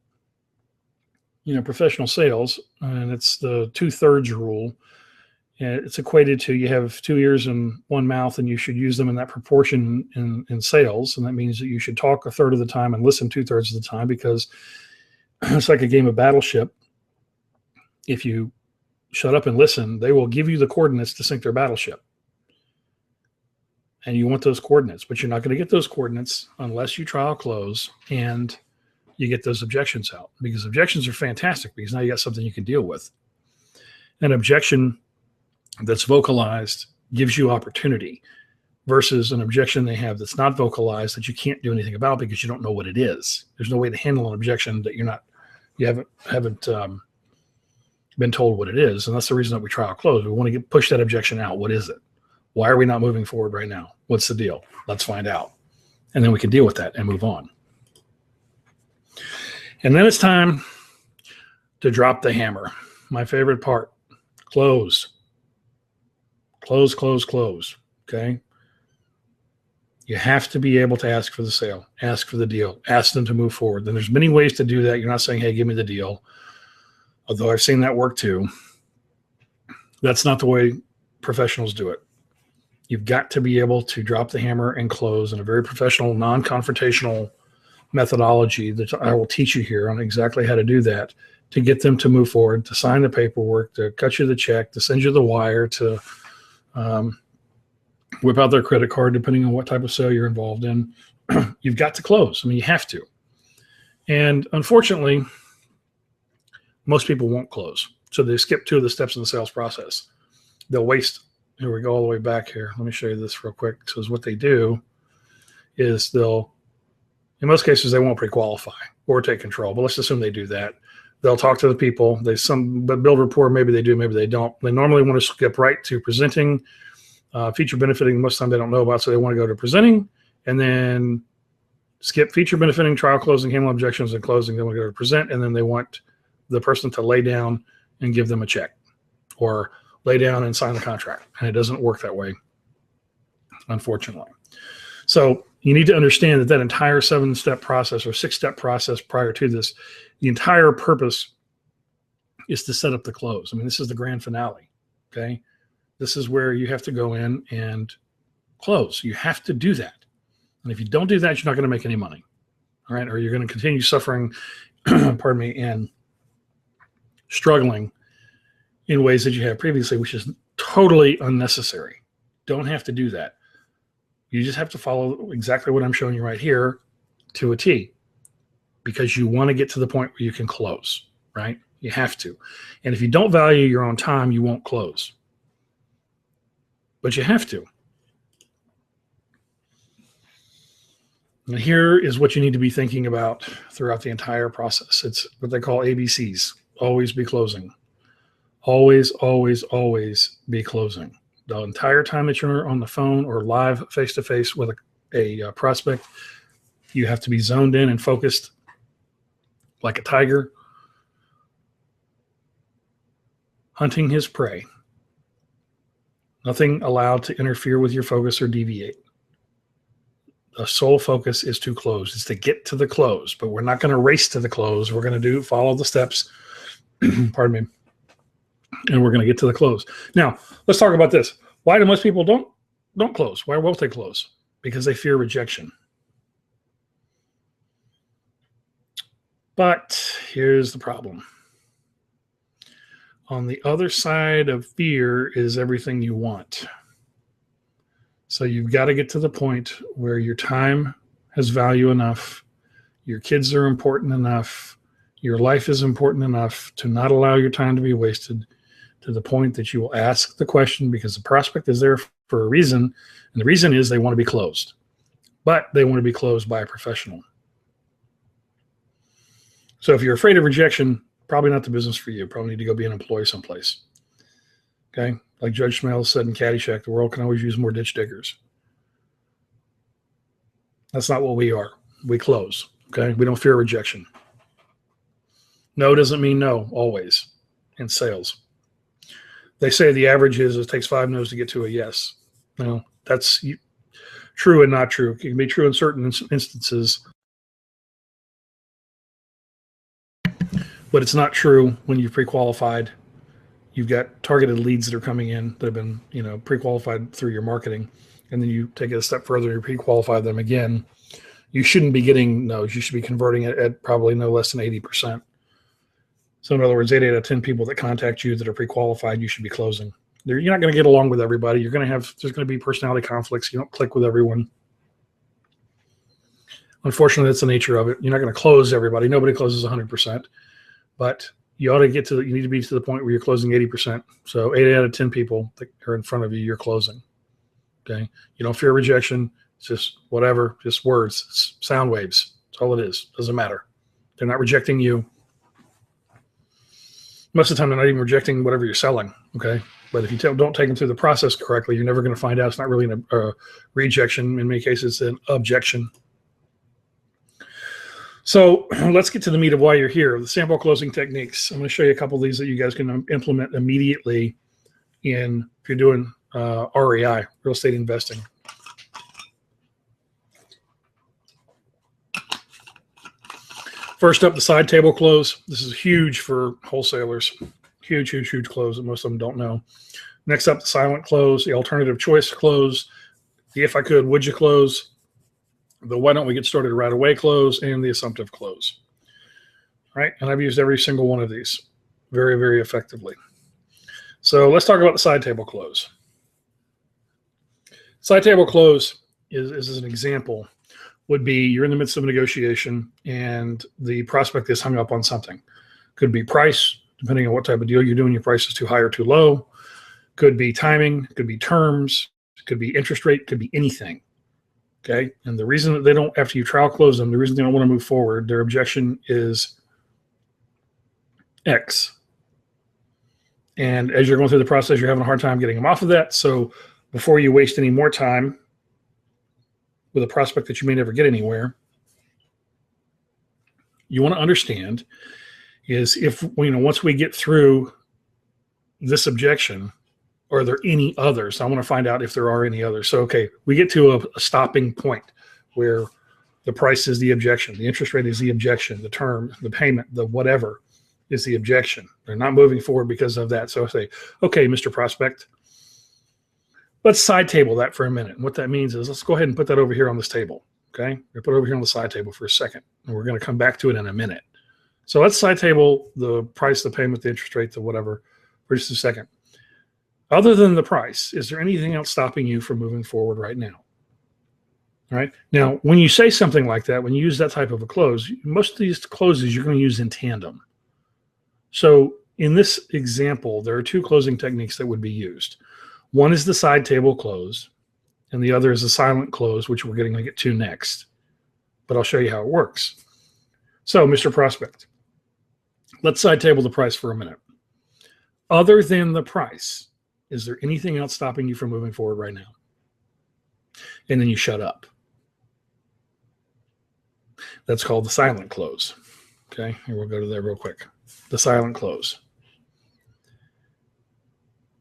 professional sales, and it's the 2/3 rule. And it's equated to you have 2 ears and 1 mouth, and you should use them in that proportion in sales. And that means that you should talk 1/3 of the time and listen 2/3 of the time, because it's like a game of battleship. If you shut up and listen, they will give you the coordinates to sink their battleship. And you want those coordinates, but you're not going to get those coordinates unless you trial close and you get those objections out, because objections are fantastic, because now you got something you can deal with. An objection that's vocalized gives you opportunity, versus an objection they have that's not vocalized that you can't do anything about because you don't know what it is. There's no way to handle an objection that you haven't been told what it is. And that's the reason that we trial close. We want to push that objection out. What is it? Why are we not moving forward right now? What's the deal? Let's find out. And then we can deal with that and move on. And then it's time to drop the hammer. My favorite part: close. Close, close, close. Okay? You have to be able to ask for the sale, ask for the deal, ask them to move forward. Then there's many ways to do that. You're not saying, hey, give me the deal. Although I've seen that work too. That's not the way professionals do it. You've got to be able to drop the hammer and close in a very professional, non-confrontational methodology that I will teach you here on exactly how to do that, to get them to move forward, to sign the paperwork, to cut you the check, to send you the wire, to whip out their credit card, depending on what type of sale you're involved in. You've got to close. I mean, you have to. And unfortunately, most people won't close. So they skip 2 of the steps in the sales process. They'll waste. Here we go all the way back here. Let me show you this real quick. So what they do is in most cases, they won't pre-qualify or take control, but let's assume they do that. They'll talk to the people. But build rapport. Maybe they do, maybe they don't. They normally want to skip right to presenting, feature benefiting. Most of the time they don't know about, so they want to go to presenting and then skip feature benefiting, trial closing, handle objections, and closing. They want to go to present, and then they want the person to lay down and give them a check, or lay down and sign the contract. And it doesn't work that way, unfortunately. So you need to understand that entire 7-step process or 6-step process prior to this, the entire purpose is to set up the close. I mean, this is the grand finale, okay? This is where you have to go in and close. You have to do that. And if you don't do that, you're not going to make any money, all right? Or you're going to continue suffering, pardon me, and struggling in ways that you have previously, which is totally unnecessary. Don't have to do that. You just have to follow exactly what I'm showing you right here to a T, because you want to get to the point where you can close, right? You have to. And if you don't value your own time, you won't close. But you have to. And here is what you need to be thinking about throughout the entire process. It's what they call ABCs. Always be closing. Always, always, always be closing. The entire time that you're on the phone or live face-to-face with a prospect, you have to be zoned in and focused like a tiger hunting his prey. Nothing allowed to interfere with your focus or deviate. The sole focus is to close. It's to get to the close, but we're not going to race to the close. We're going to follow the steps, pardon me, and we're going to get to the close. Now, let's talk about this. Why do most people don't close? Why won't they close? Because they fear rejection. But here's the problem. On the other side of fear is everything you want. So you've got to get to the point where your time has value enough, your kids are important enough, your life is important enough to not allow your time to be wasted, to the point that you will ask the question, because the prospect is there for a reason, and the reason is they want to be closed. But they want to be closed by a professional. So if you're afraid of rejection, probably not the business for you. Probably need to go be an employee someplace. Okay? Like Judge Smales said in Caddyshack, the world can always use more ditch diggers. That's not what we are. We close. Okay? We don't fear rejection. No doesn't mean no, always, in sales. They say the average is it takes 5 no's to get to a yes. No, that's true and not true. It can be true in certain instances. But it's not true when you've pre-qualified. You've got targeted leads that are coming in that have been, pre-qualified through your marketing, and then you take it a step further and pre-qualify them again. You shouldn't be getting no's. You should be converting it at probably no less than 80%. So in other words, 8 out of 10 people that contact you that are pre-qualified, you should be closing. You're not going to get along with everybody. There's going to be personality conflicts. You don't click with everyone. Unfortunately, that's the nature of it. You're not going to close everybody. Nobody closes 100%, but you need to be to the point where you're closing 80%. So 8 out of 10 people that are in front of you, you're closing. Okay. You don't fear rejection. It's just whatever, just words, it's sound waves. That's all it is. Doesn't matter. They're not rejecting you. Most of the time, they're not even rejecting whatever you're selling. Okay. But if you don't take them through the process correctly, you're never going to find out. It's not really a rejection. In many cases, it's an objection. So let's get to the meat of why you're here. The sample closing techniques. I'm going to show you a couple of these that you guys can implement immediately if you're doing REI, real estate investing. First up, the side table close. This is huge for wholesalers. Huge, huge, huge close that most of them don't know. Next up, the silent close, the alternative choice close, the if I could, would you close, the why don't we get started right away close, and the assumptive close. All right, and I've used every single one of these very, very effectively. So let's talk about the side table close. Side table close is an example. Would be you're in the midst of a negotiation and the prospect is hung up on something. Could be price, depending on what type of deal you're doing, your price is too high or too low. Could be timing, could be terms, could be interest rate, could be anything. Okay. And the reason that they don't, after you trial close them, the reason they don't want to move forward, their objection is X. And as you're going through the process, you're having a hard time getting them off of that. So before you waste any more time with a prospect that you may never get anywhere, you want to understand is if, once we get through this objection, are there any others? I want to find out if there are any others. So, okay, we get to a stopping point where the price is the objection, the interest rate is the objection, the term, the payment, the whatever is the objection. They're not moving forward because of that. So I say, okay, Mr. Prospect, let's side table that for a minute. And what that means is let's go ahead and put that over here on this table. Okay, we put it over here on the side table for a second, and we're going to come back to it in a minute. So let's side table the price, the payment, the interest rate, the whatever for just a second. Other than the price, is there anything else stopping you from moving forward right now? All right. Now, when you say something like that, when you use that type of a close, most of these closes you're going to use in tandem. So in this example, there are two closing techniques that would be used. One is the side table close, and the other is the silent close, which we're going to get to next. But I'll show you how it works. So, Mr. Prospect, let's side table the price for a minute. Other than the price, is there anything else stopping you from moving forward right now? And then you shut up. That's called the silent close. Okay, here we'll go to that real quick. The silent close.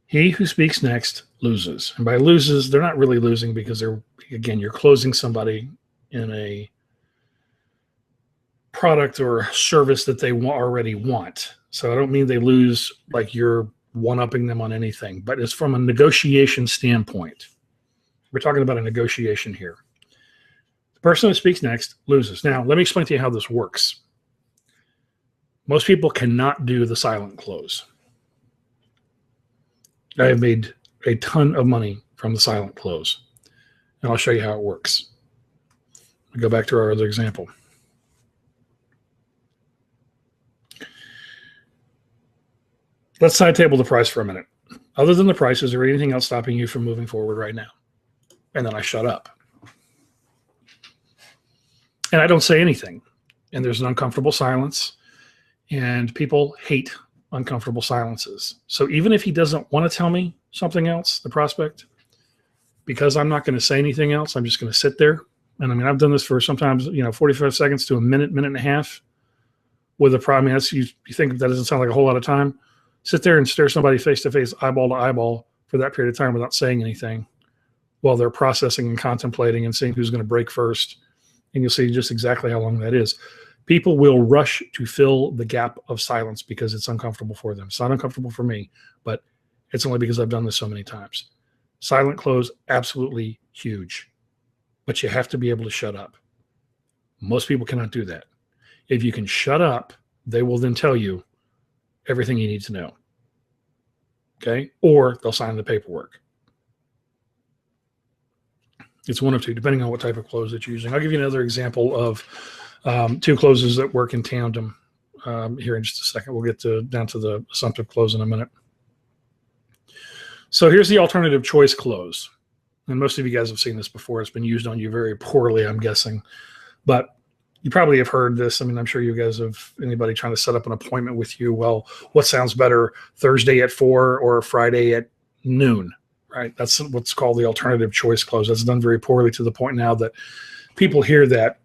He who speaks next loses. And by loses, they're not really losing because you're closing somebody in a product or service that they already want. So I don't mean they lose like you're one-upping them on anything, but it's from a negotiation standpoint. We're talking about a negotiation here. The person who speaks next loses. Now, let me explain to you how this works. Most people cannot do the silent close. I have made a ton of money from the silent close, and I'll show you how it works. I'll go back to our other example. Let's side table the price for a minute. Other than the price, is there anything else stopping you from moving forward right now? And then I shut up. And I don't say anything. And there's an uncomfortable silence. And people hate uncomfortable silences. So even if he doesn't want to tell me something else, the prospect, because I'm not going to say anything else, I'm just going to sit there. And I mean, I've done this for sometimes, 45 seconds to a minute, minute and a half with a problem. I mean, you think that doesn't sound like a whole lot of time. Sit there and stare somebody face to face, eyeball to eyeball for that period of time without saying anything while they're processing and contemplating and seeing who's going to break first. And you'll see just exactly how long that is. People will rush to fill the gap of silence because it's uncomfortable for them. It's not uncomfortable for me, but it's only because I've done this so many times. Silent close, absolutely huge. But you have to be able to shut up. Most people cannot do that. If you can shut up, they will then tell you everything you need to know. Okay? Or they'll sign the paperwork. It's one of two, depending on what type of close that you're using. I'll give you another example of two closes that work in tandem here in just a second. We'll get down to the assumptive close in a minute. So here's the alternative choice close. And most of you guys have seen this before. It's been used on you very poorly, I'm guessing. But you probably have heard this. I mean, I'm sure you guys have, anybody trying to set up an appointment with you, well, what sounds better, Thursday at 4 or Friday at noon, right? That's what's called the alternative choice close. That's done very poorly to the point now that people hear that,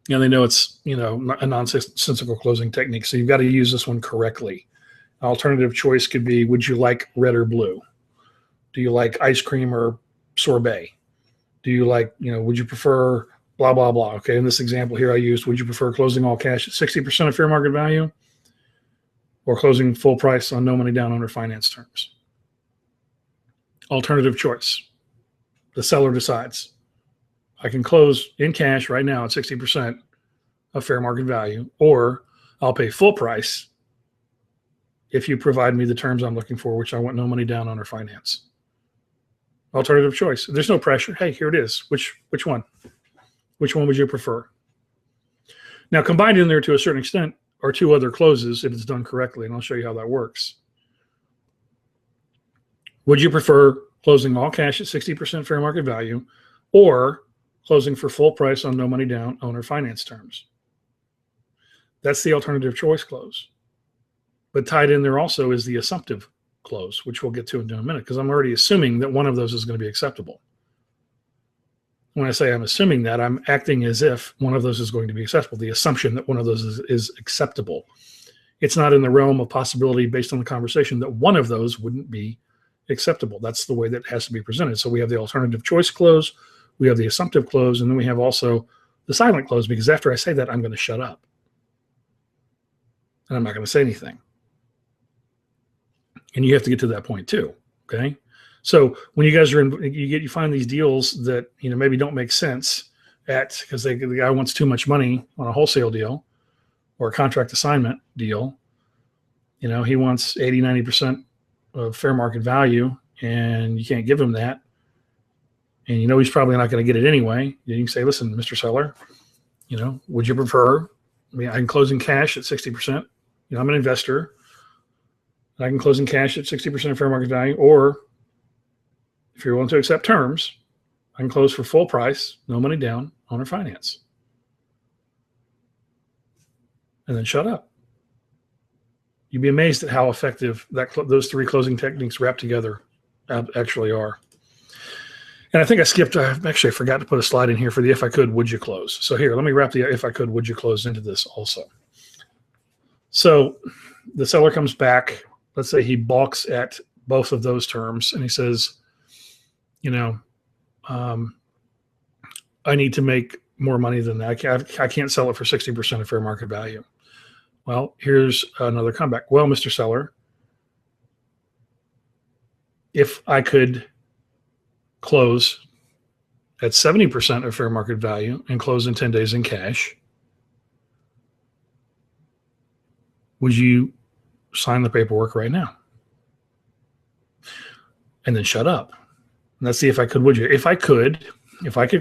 you know, they know it's, you know, a nonsensical closing technique. So you've got to use this one correctly. Alternative choice could be, would you like red or blue? Do you like ice cream or sorbet? Do you like, you know, would you prefer blah, blah, blah? Okay, in this example here I used, would you prefer closing all cash at 60% of fair market value or closing full price on no money down under finance terms? Alternative choice. The seller decides. I can close in cash right now at 60% of fair market value, or I'll pay full price if you provide me the terms I'm looking for, which I want no money down on or finance. Alternative choice. There's no pressure. Hey, here it is. Which one? Which one would you prefer? Now, combined in there to a certain extent are two other closes if it's done correctly, and I'll show you how that works. Would you prefer closing all cash at 60% fair market value or closing for full price on no money down owner finance terms? That's the alternative choice close. But tied in there also is the assumptive close, which we'll get to in a minute, because I'm already assuming that one of those is going to be acceptable. When I say I'm assuming that, I'm acting as if one of those is going to be acceptable, the assumption that one of those is acceptable. It's not in the realm of possibility based on the conversation that one of those wouldn't be acceptable. That's the way that it has to be presented. So we have the alternative choice close, we have the assumptive close, and then we have also the silent close, because after I say that, I'm going to shut up. And I'm not going to say anything. And you have to get to that point too, okay? So when you guys are in, you find these deals that, you know, maybe don't make sense because the guy wants too much money on a wholesale deal or a contract assignment deal. You know, he wants 80, 90% of fair market value, and you can't give him that. And you know he's probably not going to get it anyway. You can say, listen, Mr. Seller, you know, would you prefer, I mean, I can close in cash at 60%. You know, I'm an investor. I can close in cash at 60% of fair market value, or if you're willing to accept terms, I can close for full price, no money down, owner finance. And then shut up. You'd be amazed at how effective those three closing techniques wrapped together actually are. And I think I forgot to put a slide in here for the if I could, would you close? So here, let me wrap the if I could, would you close into this also. So the seller comes back. Let's say he balks at both of those terms, and he says, you know, I need to make more money than that. I can't sell it for 60% of fair market value. Well, here's another comeback. Well, Mr. Seller, if I could close at 70% of fair market value and close in 10 days in cash, would you sign the paperwork right now? And then shut up. And let's see if I could, would you? If I could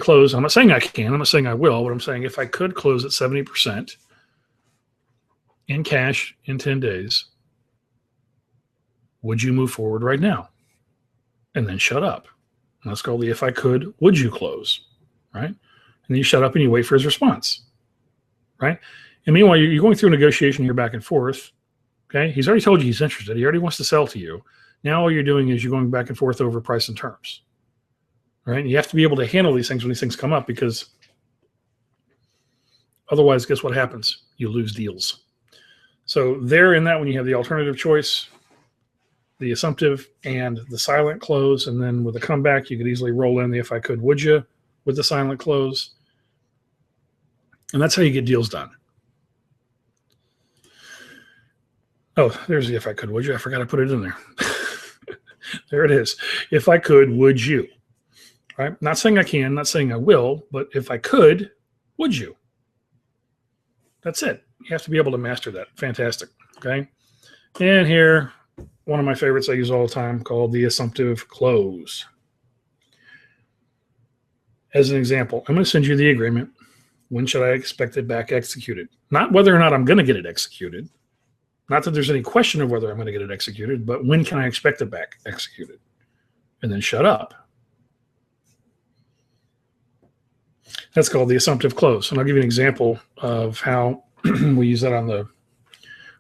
close, I'm not saying I can, I'm not saying I will, but I'm saying if I could close at 70% in cash in 10 days, would you move forward right now? And then shut up. And that's called the if I could, would you close, right? And then you shut up and you wait for his response, right? And meanwhile, you're going through a negotiation here back and forth, okay? He's already told you he's interested. He already wants to sell to you. Now all you're doing is you're going back and forth over price and terms, right? And you have to be able to handle these things when these things come up, because otherwise, guess what happens? You lose deals. So there in that one, you have the alternative choice, the assumptive, and the silent close. And then with a comeback, you could easily roll in the if I could, would you with the silent close. And that's how you get deals done. Oh, there's the if I could, would you? I forgot to put it in there. There it is. If I could, would you? Right? Not saying I can, not saying I will, but if I could, would you? That's it. You have to be able to master that. Fantastic. Okay. And here, one of my favorites I use all the time called the assumptive close. As an example, I'm going to send you the agreement. When should I expect it back executed? Not whether or not I'm going to get it executed. Not that there's any question of whether I'm going to get it executed, but when can I expect it back executed? And then shut up. That's called the assumptive close. And I'll give you an example of how we use that on the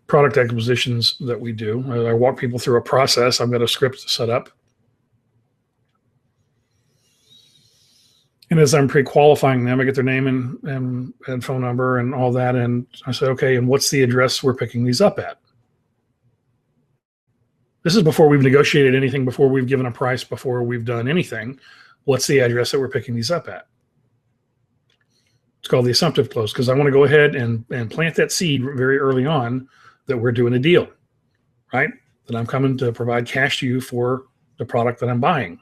product acquisitions that we do. I walk people through a process. I've got a script set up. And as I'm pre-qualifying them, I get their name and phone number and all that. And I say, okay, and what's the address we're picking these up at? This is before we've negotiated anything, before we've given a price, before we've done anything. What's the address that we're picking these up at? It's called the assumptive close because I want to go ahead and plant that seed very early on that we're doing a deal, right? That I'm coming to provide cash to you for the product that I'm buying.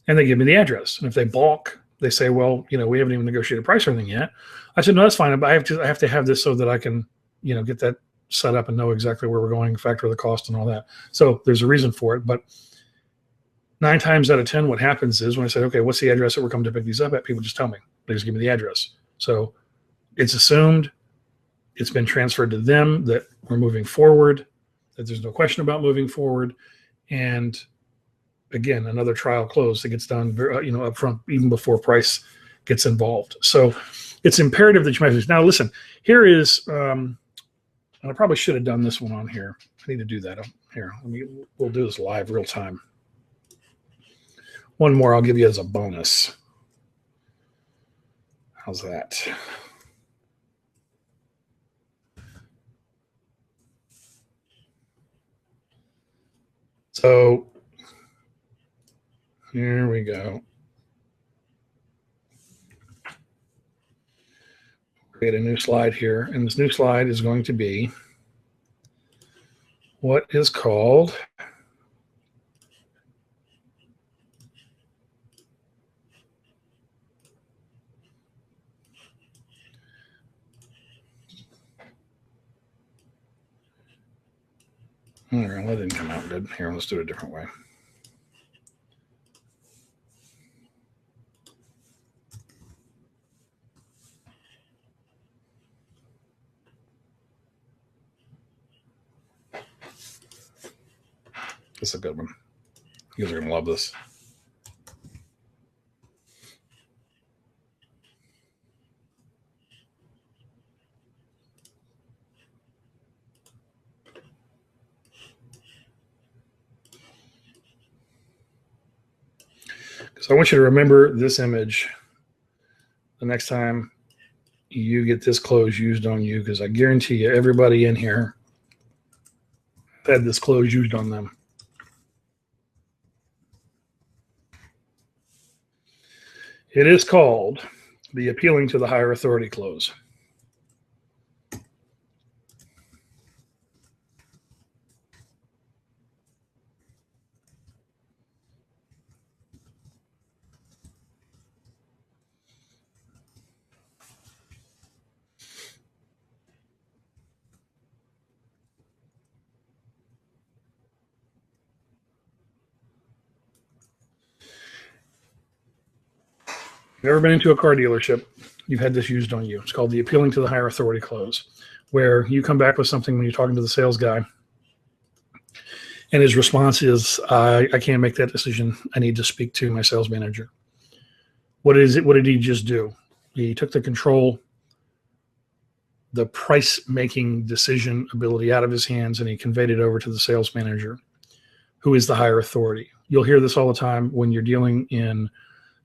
And they give me the address. And if they balk, they say, well, we haven't even negotiated a price or anything yet. I said, no, that's fine. But I have to have this so that I can, get that set up and know exactly where we're going, factor the cost and all that. So there's a reason for it. But 9 times out of 10, what happens is when I say, okay, what's the address that we're coming to pick these up at? People just tell me. They just give me the address. So it's assumed, it's been transferred to them that we're moving forward, that there's no question about moving forward. And again, another trial close that gets done, up front, even before price gets involved. So it's imperative that you make this. Now, listen, here is, and I probably should have done this one on here. I need to do that. Here, we'll do this live, real time. One more I'll give you as a bonus. How's that? So here we go. Create a new slide here, and this new slide is going to be what is called all right, that didn't come out good. Here, let's do it a different way. This is a good one. You guys are going to love this. So I want you to remember this image the next time you get this close used on you, because I guarantee you everybody in here had this close used on them. It is called the appealing to the higher authority close. You've ever been into a car dealership, you've had this used on you. It's called the appealing to the higher authority close, where you come back with something when you're talking to the sales guy, and his response is, I can't make that decision. I need to speak to my sales manager. What is it? What did he just do? He took the control, the price-making decision ability out of his hands, and he conveyed it over to the sales manager, who is the higher authority. You'll hear this all the time when you're dealing in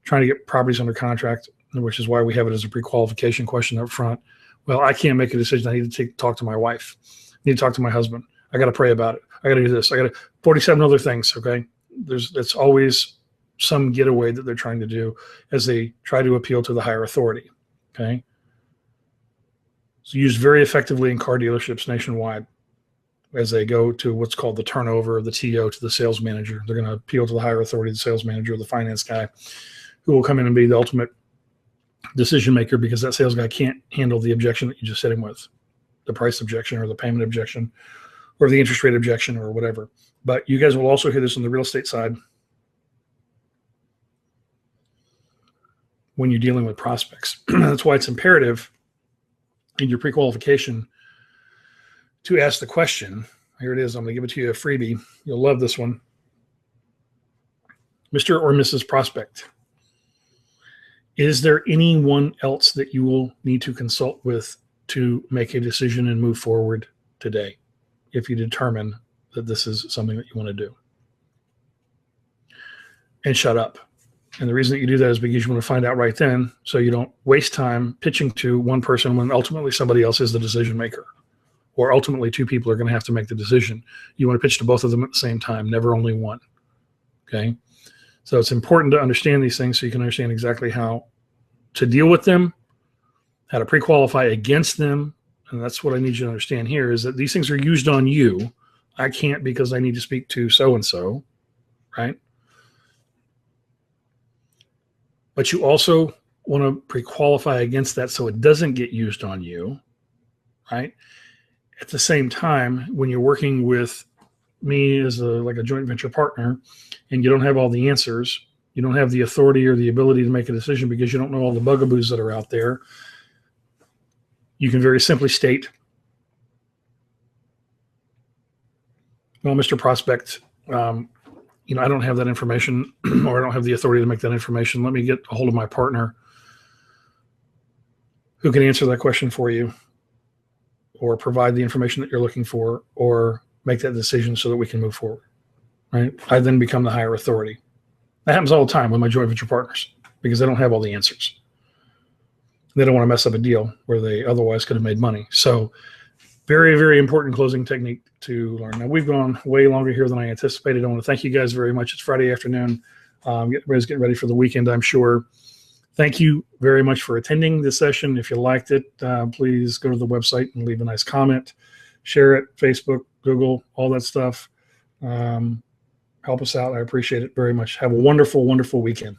trying to get properties under contract, which is why we have it as a pre-qualification question up front. Well, I can't make a decision. I need to talk to my wife. I need to talk to my husband. I got to pray about it. I got to do this. I got to 47 other things. Okay. It's always some getaway that they're trying to do as they try to appeal to the higher authority. Okay. It's used very effectively in car dealerships nationwide as they go to what's called the turnover of the TO to the sales manager. They're going to appeal to the higher authority, the sales manager or the finance guy, who will come in and be the ultimate decision maker because that sales guy can't handle the objection that you just hit him with, the price objection or the payment objection or the interest rate objection or whatever. But you guys will also hear this on the real estate side when you're dealing with prospects. That's why it's imperative in your pre-qualification to ask the question. Here it is. I'm going to give it to you a freebie. You'll love this one. Mr. or Mrs. Prospect, is there anyone else that you will need to consult with to make a decision and move forward today if you determine that this is something that you want to do? And shut up. And the reason that you do that is because you want to find out right then so you don't waste time pitching to one person when ultimately somebody else is the decision maker, or ultimately two people are going to have to make the decision. You want to pitch to both of them at the same time, never only one. Okay? So it's important to understand these things so you can understand exactly how to deal with them, how to pre-qualify against them. And that's what I need you to understand here is that these things are used on you. I can't because I need to speak to so-and-so, right? But you also want to pre-qualify against that so it doesn't get used on you, right? At the same time, when you're working with me as like a joint venture partner and you don't have all the answers, you don't have the authority or the ability to make a decision because you don't know all the bugaboos that are out there, you can very simply state, well, Mr. Prospect, I don't have that information or I don't have the authority to make that information. Let me get a hold of my partner who can answer that question for you or provide the information that you're looking for or make that decision so that we can move forward, right? I then become the higher authority. That happens all the time with my joint venture partners because they don't have all the answers. They don't want to mess up a deal where they otherwise could have made money. So very, very important closing technique to learn. Now, we've gone way longer here than I anticipated. I want to thank you guys very much. It's Friday afternoon. Everybody's getting ready for the weekend, I'm sure. Thank you very much for attending this session. If you liked it, please go to the website and leave a nice comment. Share it, Facebook, Google, all that stuff. Help us out. I appreciate it very much. Have a wonderful, wonderful weekend.